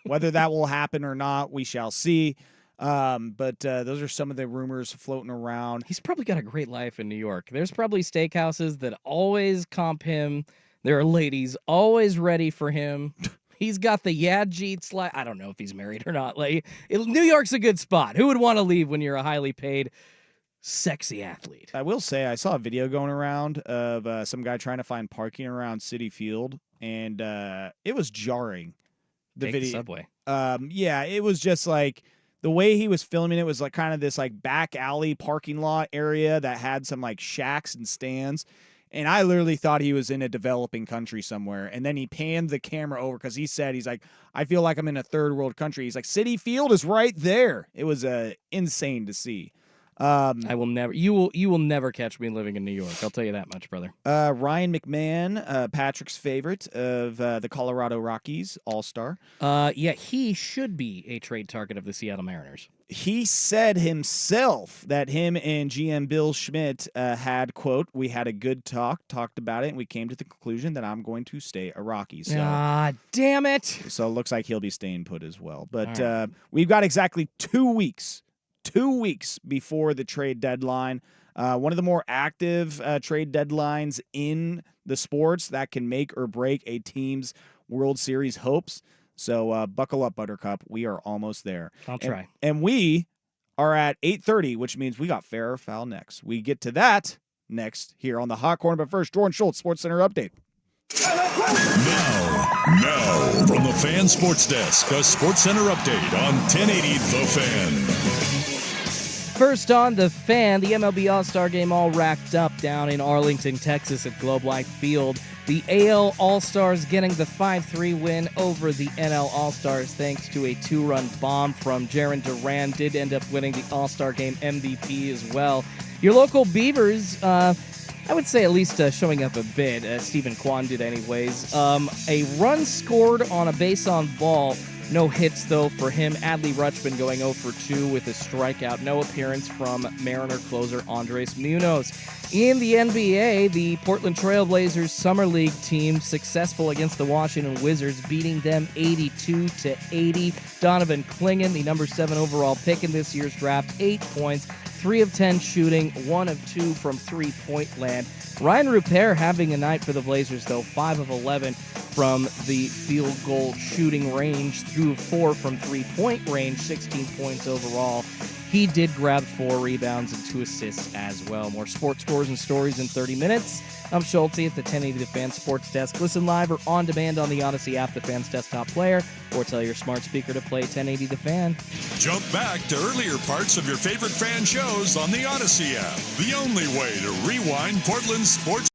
whether that will happen or not, we shall see. But those are some of the rumors floating around. He's probably got a great life in New York. There's probably steakhouses that always comp him. There are ladies always ready for him. He's got the Jeets. I don't know if he's married or not. New York's a good spot. Who would want to leave when you're a highly paid, sexy athlete? I will say I saw a video going around of some guy trying to find parking around Citi Field, and it was jarring. Take the subway. Yeah, it was just like the way he was filming it was like kind of this like back alley parking lot area that had some like shacks and stands. And I literally thought he was in a developing country somewhere. And then he panned the camera over because he's like, I feel like I'm in a third world country. He's like, Citi Field is right there. It was insane to see. I will never. You will never catch me living in New York. I'll tell you that much, brother. Ryan McMahon, Patrick's favorite of the Colorado Rockies, All-Star. Yeah, he should be a trade target of the Seattle Mariners. He said himself that him and GM Bill Schmidt had, quote, we had a good talked about it, and we came to the conclusion that I'm going to stay a Rocky. So, damn it. So it looks like he'll be staying put as well. But right. We've got exactly 2 weeks. 2 weeks before the trade deadline. One of the more active trade deadlines in the sports that can make or break a team's World Series hopes. So buckle up, Buttercup. We are almost there. I'll try. And we are at 8:30, which means we got Fair or Foul next. We get to that next here on the Hot Corner. But first, Jordan Schultz, Sports Center update. Now, from the Fan Sports Desk, a Sports Center update on 1080 The Fan. First on The Fan, the MLB All-Star Game all wrapped up down in Arlington, Texas at Globe Life Field. The AL All-Stars getting the 5-3 win over the NL All-Stars thanks to a 2-run bomb from Jarren Duran. Did end up winning the All-Star Game MVP as well. Your local Beavers, I would say at least showing up a bit. Stephen Kwan did anyways. A run scored on a base on ball No hits, though, for him. Adley Rutschman going 0 for 2 with a strikeout. No appearance from Mariner closer Andres Munoz. In the NBA, the Portland Trail Blazers Summer League team successful against the Washington Wizards, beating them 82-80. Donovan Clingan, the number 7 overall pick in this year's draft, 8 points, 3 of 10 shooting, 1 of 2 from three-point land. Ryan Rupert having a night for the Blazers, though, 5 of 11 from the field goal shooting range, 2 of 4 from three-point range, 16 points overall. He did grab 4 rebounds and 2 assists as well. More sports scores and stories in 30 minutes. I'm Schulte at the 1080 The Fan Sports Desk. Listen live or on demand on the Odyssey app, the Fan's desktop player, or tell your smart speaker to play 1080 The Fan. Jump back to earlier parts of your favorite fan shows on the Odyssey app. The only way to rewind Portland's sports.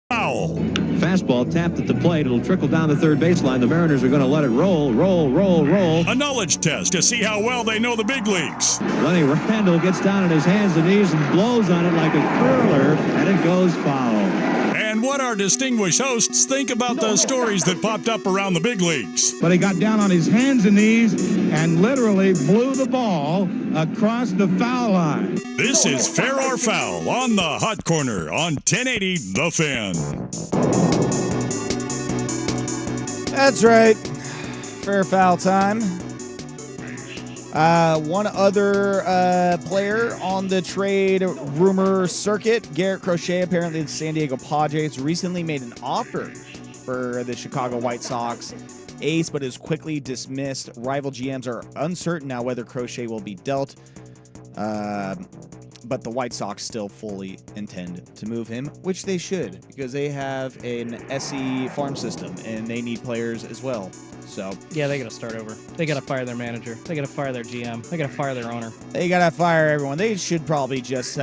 Foul. Fastball tapped at the plate. It'll trickle down the third baseline. The Mariners are going to let it roll. A knowledge test to see how well they know the big leagues. Lenny Randall gets down on his hands and knees and blows on it like a curler, and it goes foul. And what our distinguished hosts think about the stories that popped up around the big leagues. But he got down on his hands and knees and literally blew the ball across the foul line. This is Fair or Foul on the Hot Corner on 1080 The Fan. That's right. Fair foul time. One other player on the trade rumor circuit, Garrett Crochet, apparently the San Diego Padres recently made an offer for the Chicago White Sox ace, but is quickly dismissed. Rival GMs are uncertain now whether Crochet will be dealt, but the White Sox still fully intend to move him, which they should, because they have an SE farm system, and they need players as well. So yeah, they got to start over. They got to fire their manager. They got to fire their GM. They got to fire their owner. They got to fire everyone. They should probably just,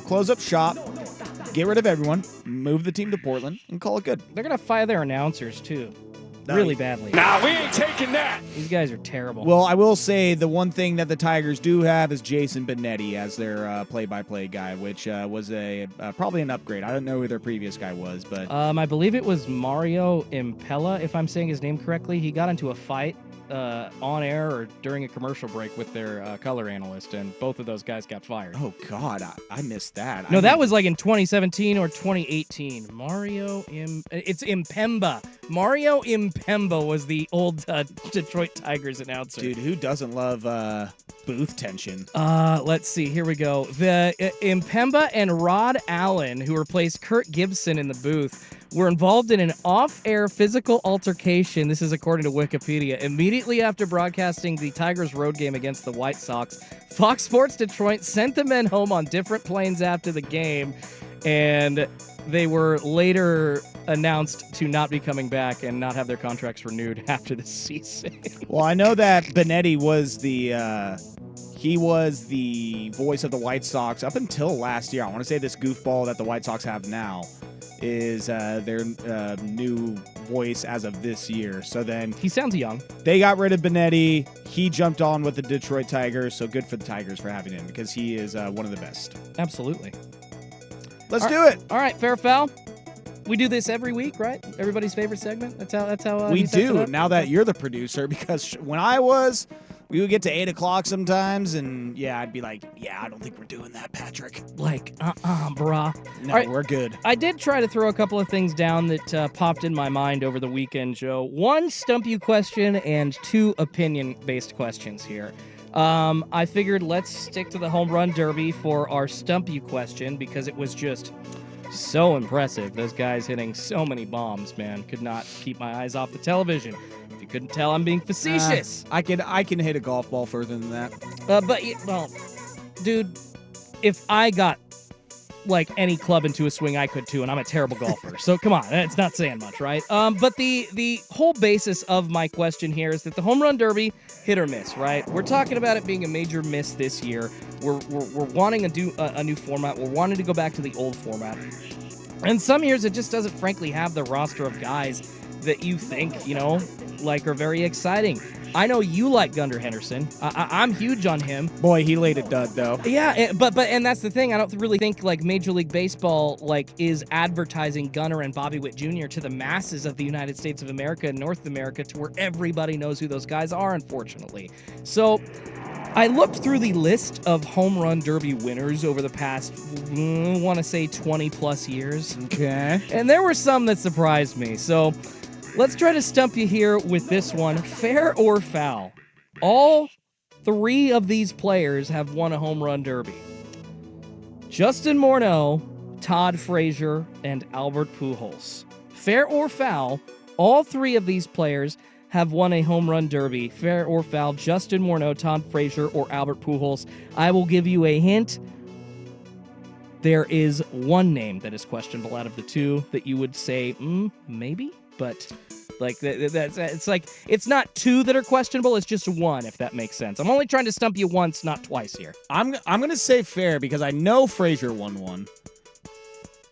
close up shop, get rid of everyone, move the team to Portland, and call it good. They're going to fire their announcers, too. Really badly. Nah, we ain't taking that. These guys are terrible. Well, I will say the one thing that the Tigers do have is Jason Benetti as their play-by-play guy, which was probably an upgrade. I don't know who their previous guy was, but I believe it was Mario Impella, if I'm saying his name correctly. He got into a fight on air or during a commercial break with their color analyst, and both of those guys got fired. Oh God, I missed that. No, that was like in 2017 or 2018. It's Impemba. Mario Impemba was the old Detroit Tigers announcer. Dude, who doesn't love booth tension? Let's see. Here we go. The Impemba and Rod Allen, who replaced Kurt Gibson in the booth, were involved in an off-air physical altercation. This is according to Wikipedia. Immediately after broadcasting the Tigers road game against the White Sox, Fox Sports Detroit sent the men home on different planes after the game, and they were later announced to not be coming back and not have their contracts renewed after the season. Well, I know that Benetti was the voice of the White Sox up until last year. I want to say this goofball that the White Sox have now is their new voice as of this year. So then He sounds young. they got rid of Benetti. He jumped on with the Detroit Tigers. So good for the Tigers for having him because he is one of the best. Absolutely. Let's do it. All right, fair or foul. We do this every week, right? Everybody's favorite segment. That's how We he sets it do up? now that you're the producer because when I was, we would get to 8 o'clock sometimes, and yeah, I'd be like, yeah, I don't think we're doing that, Patrick. Like, brah. No, All right. we're good. I did try to throw a couple of things down that popped in my mind over the weekend, Joe. 1 stump you question and 2 opinion-based questions here. I figured let's stick to the home run derby for our stump you question because it was just so impressive. Those guys hitting so many bombs, man. Could not keep my eyes off the television. If you couldn't tell, I'm being facetious. I can hit a golf ball further than that. Well, dude, if I got like any club into a swing, I could too, and I'm a terrible golfer. So come on, it's not saying much, right? But the whole basis of my question here is that the home run derby, hit or miss, right? We're talking about it being a major miss this year. We're wanting a new format. We're wanting to go back to the old format. And some years it just doesn't, frankly, have the roster of guys that you think, like are very exciting. I know you like Gunnar Henderson. I'm huge on him. Boy, he laid a dud though. Yeah, but that's the thing. I don't really think like Major League Baseball is advertising Gunnar and Bobby Witt Jr. to the masses of the United States of America and North America to where everybody knows who those guys are, unfortunately. So I looked through the list of home run derby winners over the past, I want to say 20 plus years. Okay. And there were some that surprised me. So let's try to stump you here with this one. Fair or foul? All 3 of these players have won a home run derby. Justin Morneau, Todd Frazier, and Albert Pujols. Fair or foul? All 3 of these players have won a home run derby. Fair or foul? Justin Morneau, Todd Frazier, or Albert Pujols. I will give you a hint. There is one name that is questionable out of the 2 that you would say, maybe? But it's not 2 that are questionable. It's just 1, if that makes sense. I'm only trying to stump you once, not twice here. I'm gonna say fair because I know Frazier won one,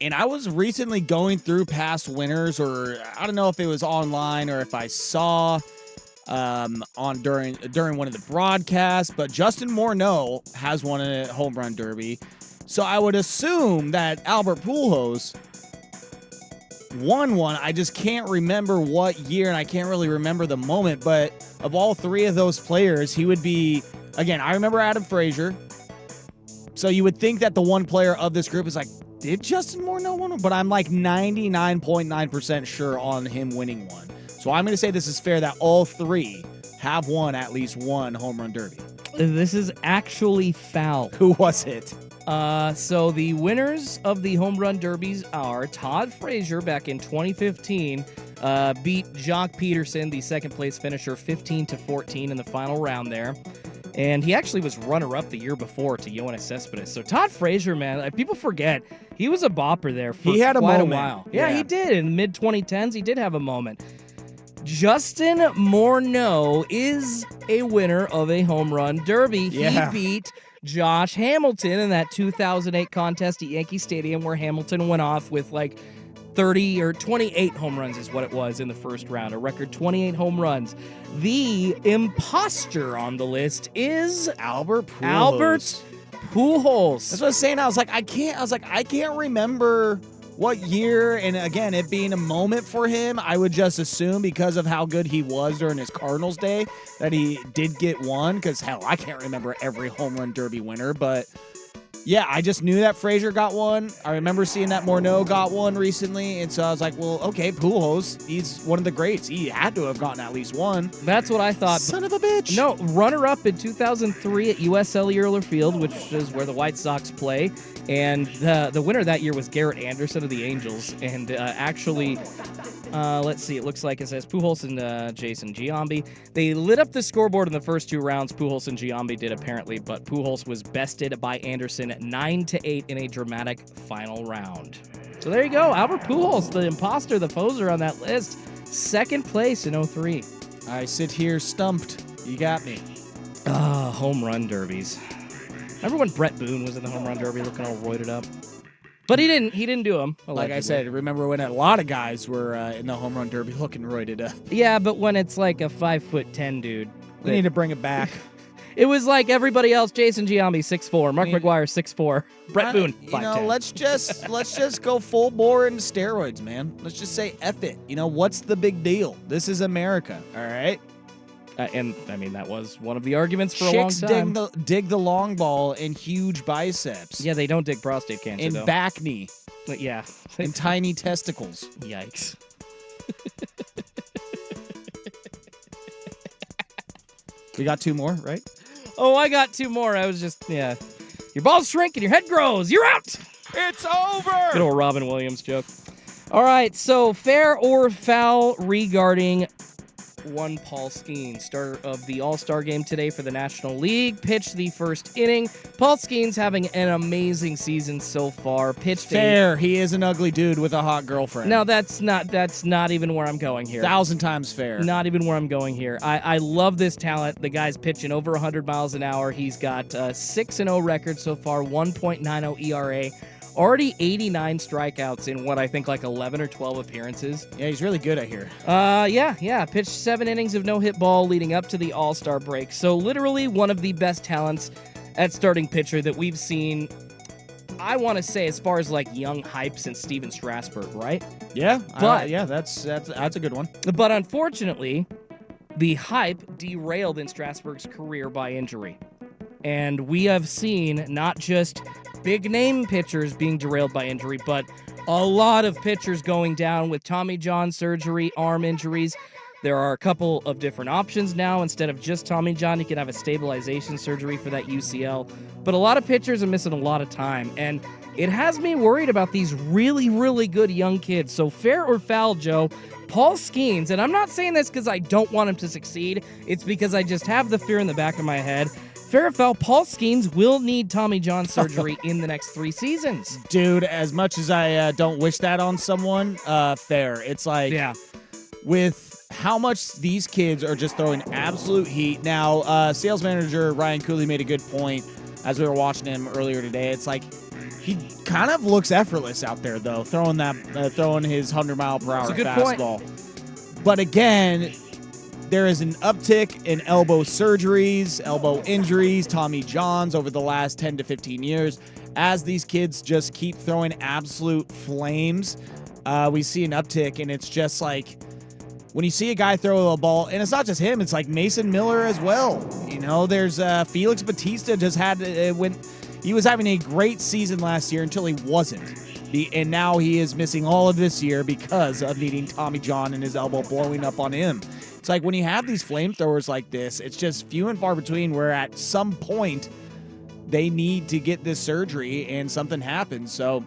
and I was recently going through past winners, or I don't know if it was online or if I saw during one of the broadcasts. But Justin Morneau has won a home run derby, so I would assume that Albert Pujols won one. I just can't remember what year, and I can't really remember the moment, but of all 3 of those players, he would be, again, I remember Adam Frazier, so you would think that the one player of this group is like, did Justin Morneau win one? But I'm like 99.9% sure on him winning one. So I'm going to say this is fair that all 3 have won at least one home run derby. This is actually foul. Who was it? So the winners of the home run derbies are Todd Frazier back in 2015, beat Jock Peterson, the second place finisher, 15-14 in the final round there. And he actually was runner-up the year before to Yoenis Cespedes. So Todd Frazier, man, people forget, he was a bopper there for he had a quite moment. a while. Yeah, he did. In the mid-2010s, he did have a moment. Justin Morneau is a winner of a home run derby. Yeah. He beat Josh Hamilton in that 2008 contest at Yankee Stadium where Hamilton went off with like 30 or 28 home runs is what it was in the first round, a record 28 home runs. The imposter on the list is Albert Pujols. Albert Pujols. That's what I was saying. I was like, I can't remember what year, and again, it being a moment for him, I would just assume because of how good he was during his Cardinals day that he did get one, because hell, I can't remember every home run derby winner, but yeah, I just knew that Frazier got one. I remember seeing that Morneau got one recently, and so I was like, well, okay, Pujols, he's one of the greats. He had to have gotten at least one. That's what I thought. Son of a bitch. No, runner-up in 2003 at US Cellular Field, which is where the White Sox play, and the winner that year was Garrett Anderson of the Angels, and actually, let's see, it looks like it says Pujols and Jason Giambi. They lit up the scoreboard in the first 2 rounds. Pujols and Giambi did apparently, but Pujols was bested by Anderson 9-8 in a dramatic final round. So there you go, Albert Pujols, the imposter, the poser on that list, second place in 03. I sit here stumped. You got me. Home run derbies. Remember when Brett Boone was in the home run derby looking all roided up? But he didn't do them. Like I said, remember when a lot of guys were in the home run derby looking roided up. Yeah, but when it's like a 5'10" dude. We need to bring it back. It was like everybody else. Jason Giambi, 6'4". Mark McGwire, 6'4". Brett Boone, 5'10". You know, let's just go full bore into steroids, man. Let's just say F it. You know, what's the big deal? This is America, all right? And, I mean, that was one of the arguments for a long time. Chicks dig the long ball and huge biceps. Yeah, they don't dig prostate cancer, and though. back knee. But yeah. And tiny testicles. Yikes. We got 2 more, right? Oh, I got 2 more. I was just, yeah. Your balls shrink and your head grows. You're out. It's over. Good old Robin Williams joke. All right, so fair or foul regarding one Paul Skeens, starter of the All-Star game today for the National League, pitched the first inning. Paul Skeens having an amazing season so far. Pitched fair. He is an ugly dude with a hot girlfriend. No, that's not even where I'm going here. 1,000 times fair. Not even where I'm going here. I love this talent. The guy's pitching over 100 miles an hour. He's got a 6-0 record so far, 1.90 ERA. Already 89 strikeouts in what I think like 11 or 12 appearances. Yeah, he's really good, I hear. Yeah. Pitched 7 innings of no-hit ball leading up to the All-Star break. So literally one of the best talents at starting pitcher that we've seen, I want to say, as far as like young hype since Steven Strasburg, right? Yeah, but that's a good one. But unfortunately, the hype derailed in Strasburg's career by injury. And we have seen not just big-name pitchers being derailed by injury, but a lot of pitchers going down with Tommy John surgery, arm injuries. There are a couple of different options now. Instead of just Tommy John, you can have a stabilization surgery for that UCL. But a lot of pitchers are missing a lot of time, and it has me worried about these really, really good young kids. So fair or foul, Joe, Paul Skeens, and I'm not saying this because I don't want him to succeed. It's because I just have the fear in the back of my head. Fair or foul, Paul Skeens will need Tommy John surgery in the next 3 seasons. Dude, as much as I don't wish that on someone, fair. It's like, yeah, with how much these kids are just throwing absolute heat. Now, sales manager Ryan Cooley made a good point as we were watching him earlier today. It's like he kind of looks effortless out there, though, throwing his 100-mile-per-hour fastball. Point. But again, there is an uptick in elbow surgeries, elbow injuries, Tommy Johns over the last 10 to 15 years. As these kids just keep throwing absolute flames, we see an uptick, and it's just like when you see a guy throw a ball, and it's not just him, it's like Mason Miller as well. You know, there's Felix Bautista just had, when he was having a great season last year until he wasn't. And now he is missing all of this year because of needing Tommy John and his elbow blowing up on him. It's like when you have these flamethrowers like this, it's just few and far between where at some point they need to get this surgery and something happens. So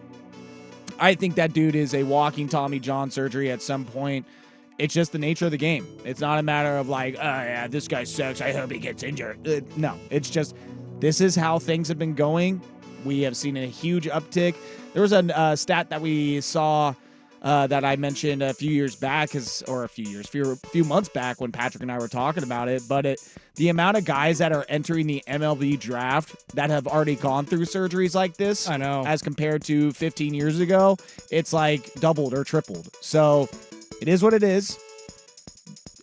I think that dude is a walking Tommy John surgery at some point. It's just the nature of the game. It's not a matter of like, oh yeah, this guy sucks, I hope he gets injured. No, it's just this is how things have been going. We have seen a huge uptick. There was a stat that we saw that I mentioned a few months back when Patrick and I were talking about it. But the amount of guys that are entering the MLB draft that have already gone through surgeries like this, I know, as compared to 15 years ago, it's like doubled or tripled. So it is what it is.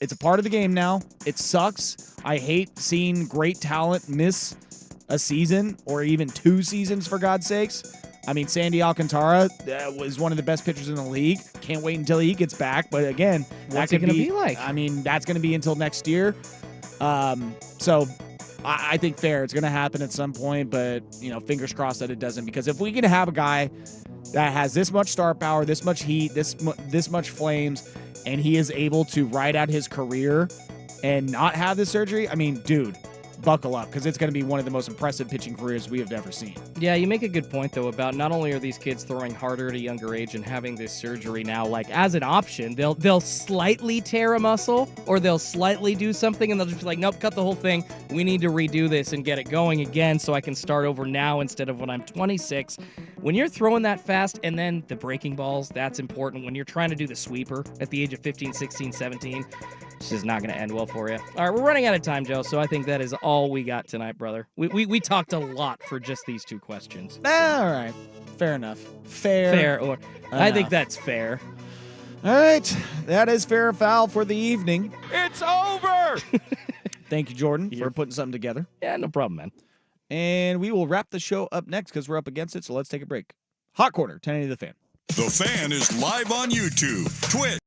It's a part of the game now. It sucks. I hate seeing great talent miss a season or even 2 seasons, for God's sakes. I mean, Sandy Alcantara was one of the best pitchers in the league. Can't wait until he gets back. But again, What's it going to be like? I mean, that's going to be until next year. So I think fair. It's going to happen at some point, but fingers crossed that it doesn't. Because if we can have a guy that has this much star power, this much heat, this much flames, and he is able to ride out his career and not have this surgery, I mean, dude, buckle up, because it's going to be one of the most impressive pitching careers we have ever seen. Yeah, you make a good point, though, about not only are these kids throwing harder at a younger age and having this surgery now, like, as an option, they'll slightly tear a muscle, or they'll slightly do something, and they'll just be like, nope, cut the whole thing. We need to redo this and get it going again so I can start over now instead of when I'm 26. When you're throwing that fast, and then the breaking balls, that's important. When you're trying to do the sweeper at the age of 15, 16, 17, it's just not going to end well for you. All right, we're running out of time, Joe, so I think that is all we got tonight, brother. We talked a lot for just these two questions. All right. Fair enough. Fair, or I think that's fair. All right. That is fair or foul for the evening. It's over! Thank you, Jordan, for putting something together. Yeah, no problem, man. And we will wrap the show up next because we're up against it, so let's take a break. Hot Corner, 1080 The Fan. The Fan is live on YouTube, Twitch,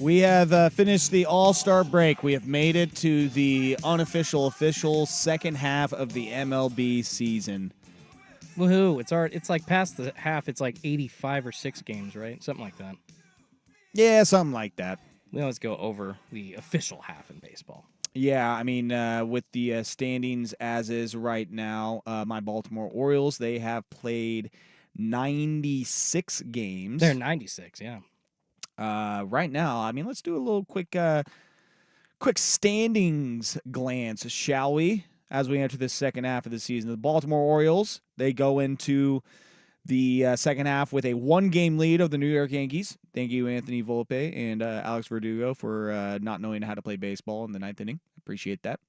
We have finished the All-Star break. We have made it to the official second half of the MLB season. Woohoo! It's like past the half. It's like 85 or 6 games, right? Something like that. Yeah, something like that. We always go over the official half in baseball. Yeah, I mean, with the standings as is right now, my Baltimore Orioles, they have played 96 games. They're 96, yeah. Right now, I mean, let's do a little quick standings glance, shall we? As we enter the second half of the season, the Baltimore Orioles, they go into the second half with a 1-game lead of the New York Yankees. Thank you, Anthony Volpe and Alex Verdugo, for not knowing how to play baseball in the ninth inning. Appreciate that.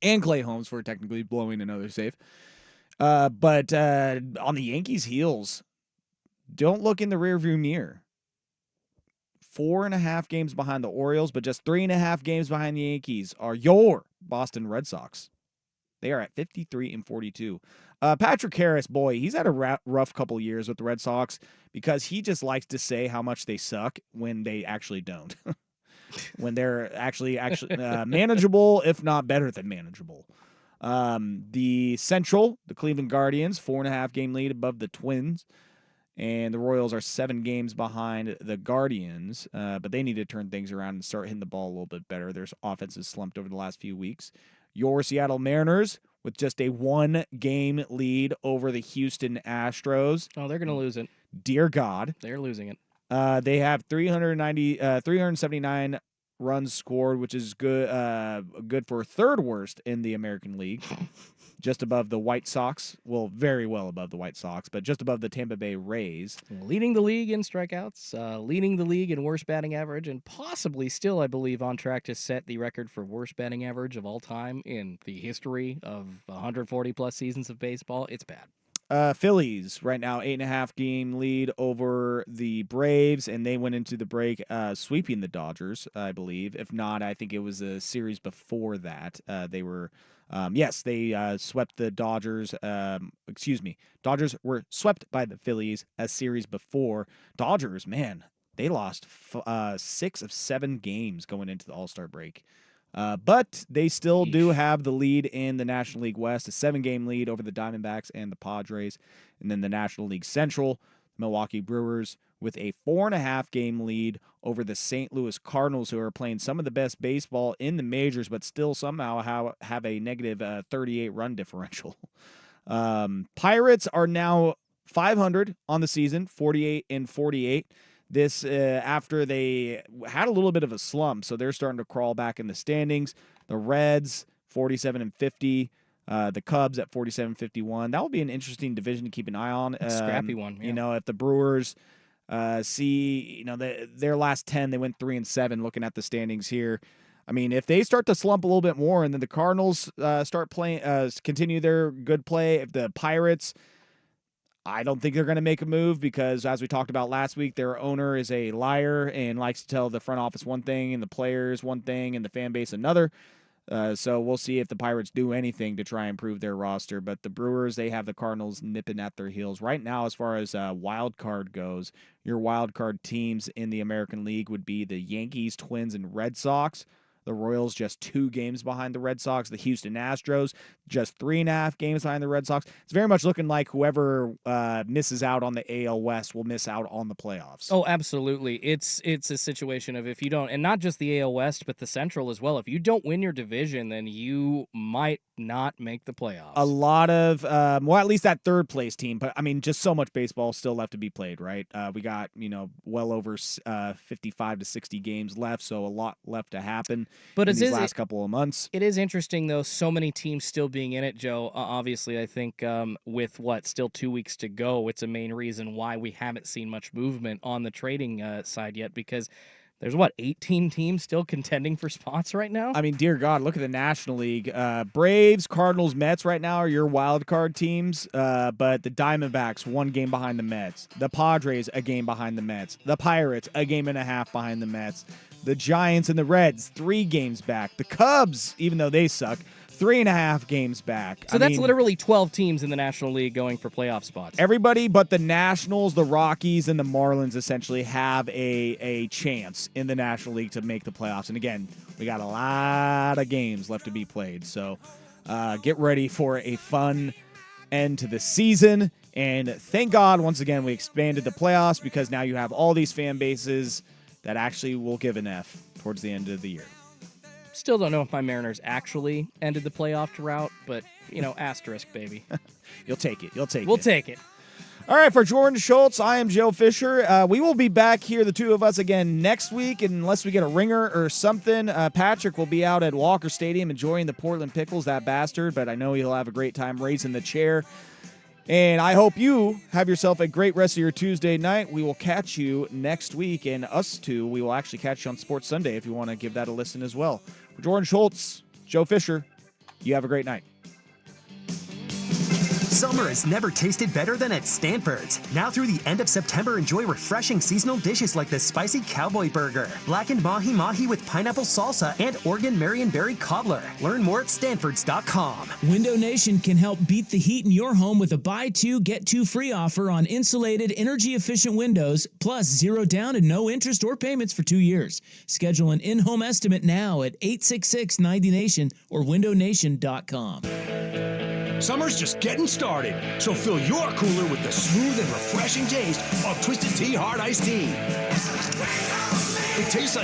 And Clay Holmes for technically blowing another save. But on the Yankees' heels, don't look in the rearview mirror. 4.5 games behind the Orioles, but just 3.5 games behind the Yankees are your Boston Red Sox. They are at 53 and 42. Patrick Harris, boy, he's had a rough couple years with the Red Sox because he just likes to say how much they suck when they actually don't. When they're actually manageable, if not better than manageable. The Central, the Cleveland Guardians, 4.5 game lead above the Twins. And the Royals are 7 games behind the Guardians, but they need to turn things around and start hitting the ball a little bit better. Their offense has slumped over the last few weeks. Your Seattle Mariners with just a 1-game lead over the Houston Astros. Oh, they're going to lose it. Dear God. They're losing it. They have 379 runs scored, which is good for third worst in the American League. Just above the White Sox. Well, very well above the White Sox, but just above the Tampa Bay Rays. Leading the league in strikeouts, leading the league in worst batting average, and possibly still, I believe, on track to set the record for worst batting average of all time in the history of 140-plus seasons of baseball. It's bad. Phillies right now 8.5 game lead over the Braves, and they went into the break sweeping the Dodgers, I believe. If not, I think it was a series before that. They were they swept the Dodgers. Dodgers were swept by the Phillies a series before. Dodgers, man, they lost 6 of 7 games going into the All-Star break. But they still do have the lead in the National League West, a 7-game lead over the Diamondbacks and the Padres. And then the National League Central, Milwaukee Brewers, with a 4.5 game lead over the St. Louis Cardinals, who are playing some of the best baseball in the majors, but still somehow have a negative 38 run differential. Pirates are now 500 on the season, 48 and 48. This after they had a little bit of a slump, so they're starting to crawl back in the standings. The Reds, 47 and 50. The Cubs at 47-51. That will be an interesting division to keep an eye on. Scrappy one. Yeah. You know, if the Brewers see, their last 10, they went 3-7. Looking at the standings here, I mean, if they start to slump a little bit more, and then the Cardinals start playing, continue their good play. If the Pirates, I don't think they're going to make a move because, as we talked about last week, their owner is a liar and likes to tell the front office one thing and the players one thing and the fan base another. So we'll see if the Pirates do anything to try and improve their roster. But the Brewers, they have the Cardinals nipping at their heels. Right now, as far as wild card goes, your wild card teams in the American League would be the Yankees, Twins, and Red Sox. The Royals just 2 games behind the Red Sox. The Houston Astros just 3.5 games behind the Red Sox. It's very much looking like whoever misses out on the AL West will miss out on the playoffs. Oh, absolutely. It's a situation of if you don't, and not just the AL West, but the Central as well. If you don't win your division, then you might not make the playoffs. A lot of, at least that third place team. But, I mean, just so much baseball still left to be played, right? We got, well over 55 to 60 games left, so a lot left to happen. But in these last couple of months. It is interesting, though, so many teams still being in it, Joe. Obviously, I think with still 2 weeks to go, it's a main reason why we haven't seen much movement on the trading side yet, because there's 18 teams still contending for spots right now? I mean, dear God, look at the National League. Braves, Cardinals, Mets right now are your wild card teams, but the Diamondbacks 1 game behind the Mets. The Padres a game behind the Mets. The Pirates a game and a half behind the Mets. The Giants and the Reds 3 games back. The Cubs, even though they suck, 3.5 games back. So that's literally 12 teams in the National League going for playoff spots. Everybody but the Nationals, the Rockies, and the Marlins essentially have a chance in the National League to make the playoffs. And again, we got a lot of games left to be played. So get ready for a fun end to the season. And thank God, once again, we expanded the playoffs because now you have all these fan bases that actually will give an F towards the end of the year. Still don't know if my Mariners actually ended the playoff drought, but, asterisk, baby. You'll take it. We'll take it. All right, for Jordan Schultz, I am Joe Fisher. We will be back here, the two of us, again next week, unless we get a ringer or something. Patrick will be out at Walker Stadium enjoying the Portland Pickles, that bastard, but I know he'll have a great time raising the chair. And I hope you have yourself a great rest of your Tuesday night. We will catch you next week, and us two, we will actually catch you on Sports Sunday if you want to give that a listen as well. For Jordan Schultz, Joe Fisher, you have a great night. Summer has never tasted better than at Stanford's. Now through the end of September, enjoy refreshing seasonal dishes like the spicy cowboy burger, blackened mahi-mahi with pineapple salsa, and Oregon Marionberry cobbler. Learn more at stanfords.com. Window Nation can help beat the heat in your home with a buy two, get two free offer on insulated, energy-efficient windows, plus 0 down and no interest or payments for 2 years. Schedule an in-home estimate now at 866-90Nation or windownation.com. Summer's just getting started, so fill your cooler with the smooth and refreshing taste of Twisted Tea Hard Iced Tea. It tastes like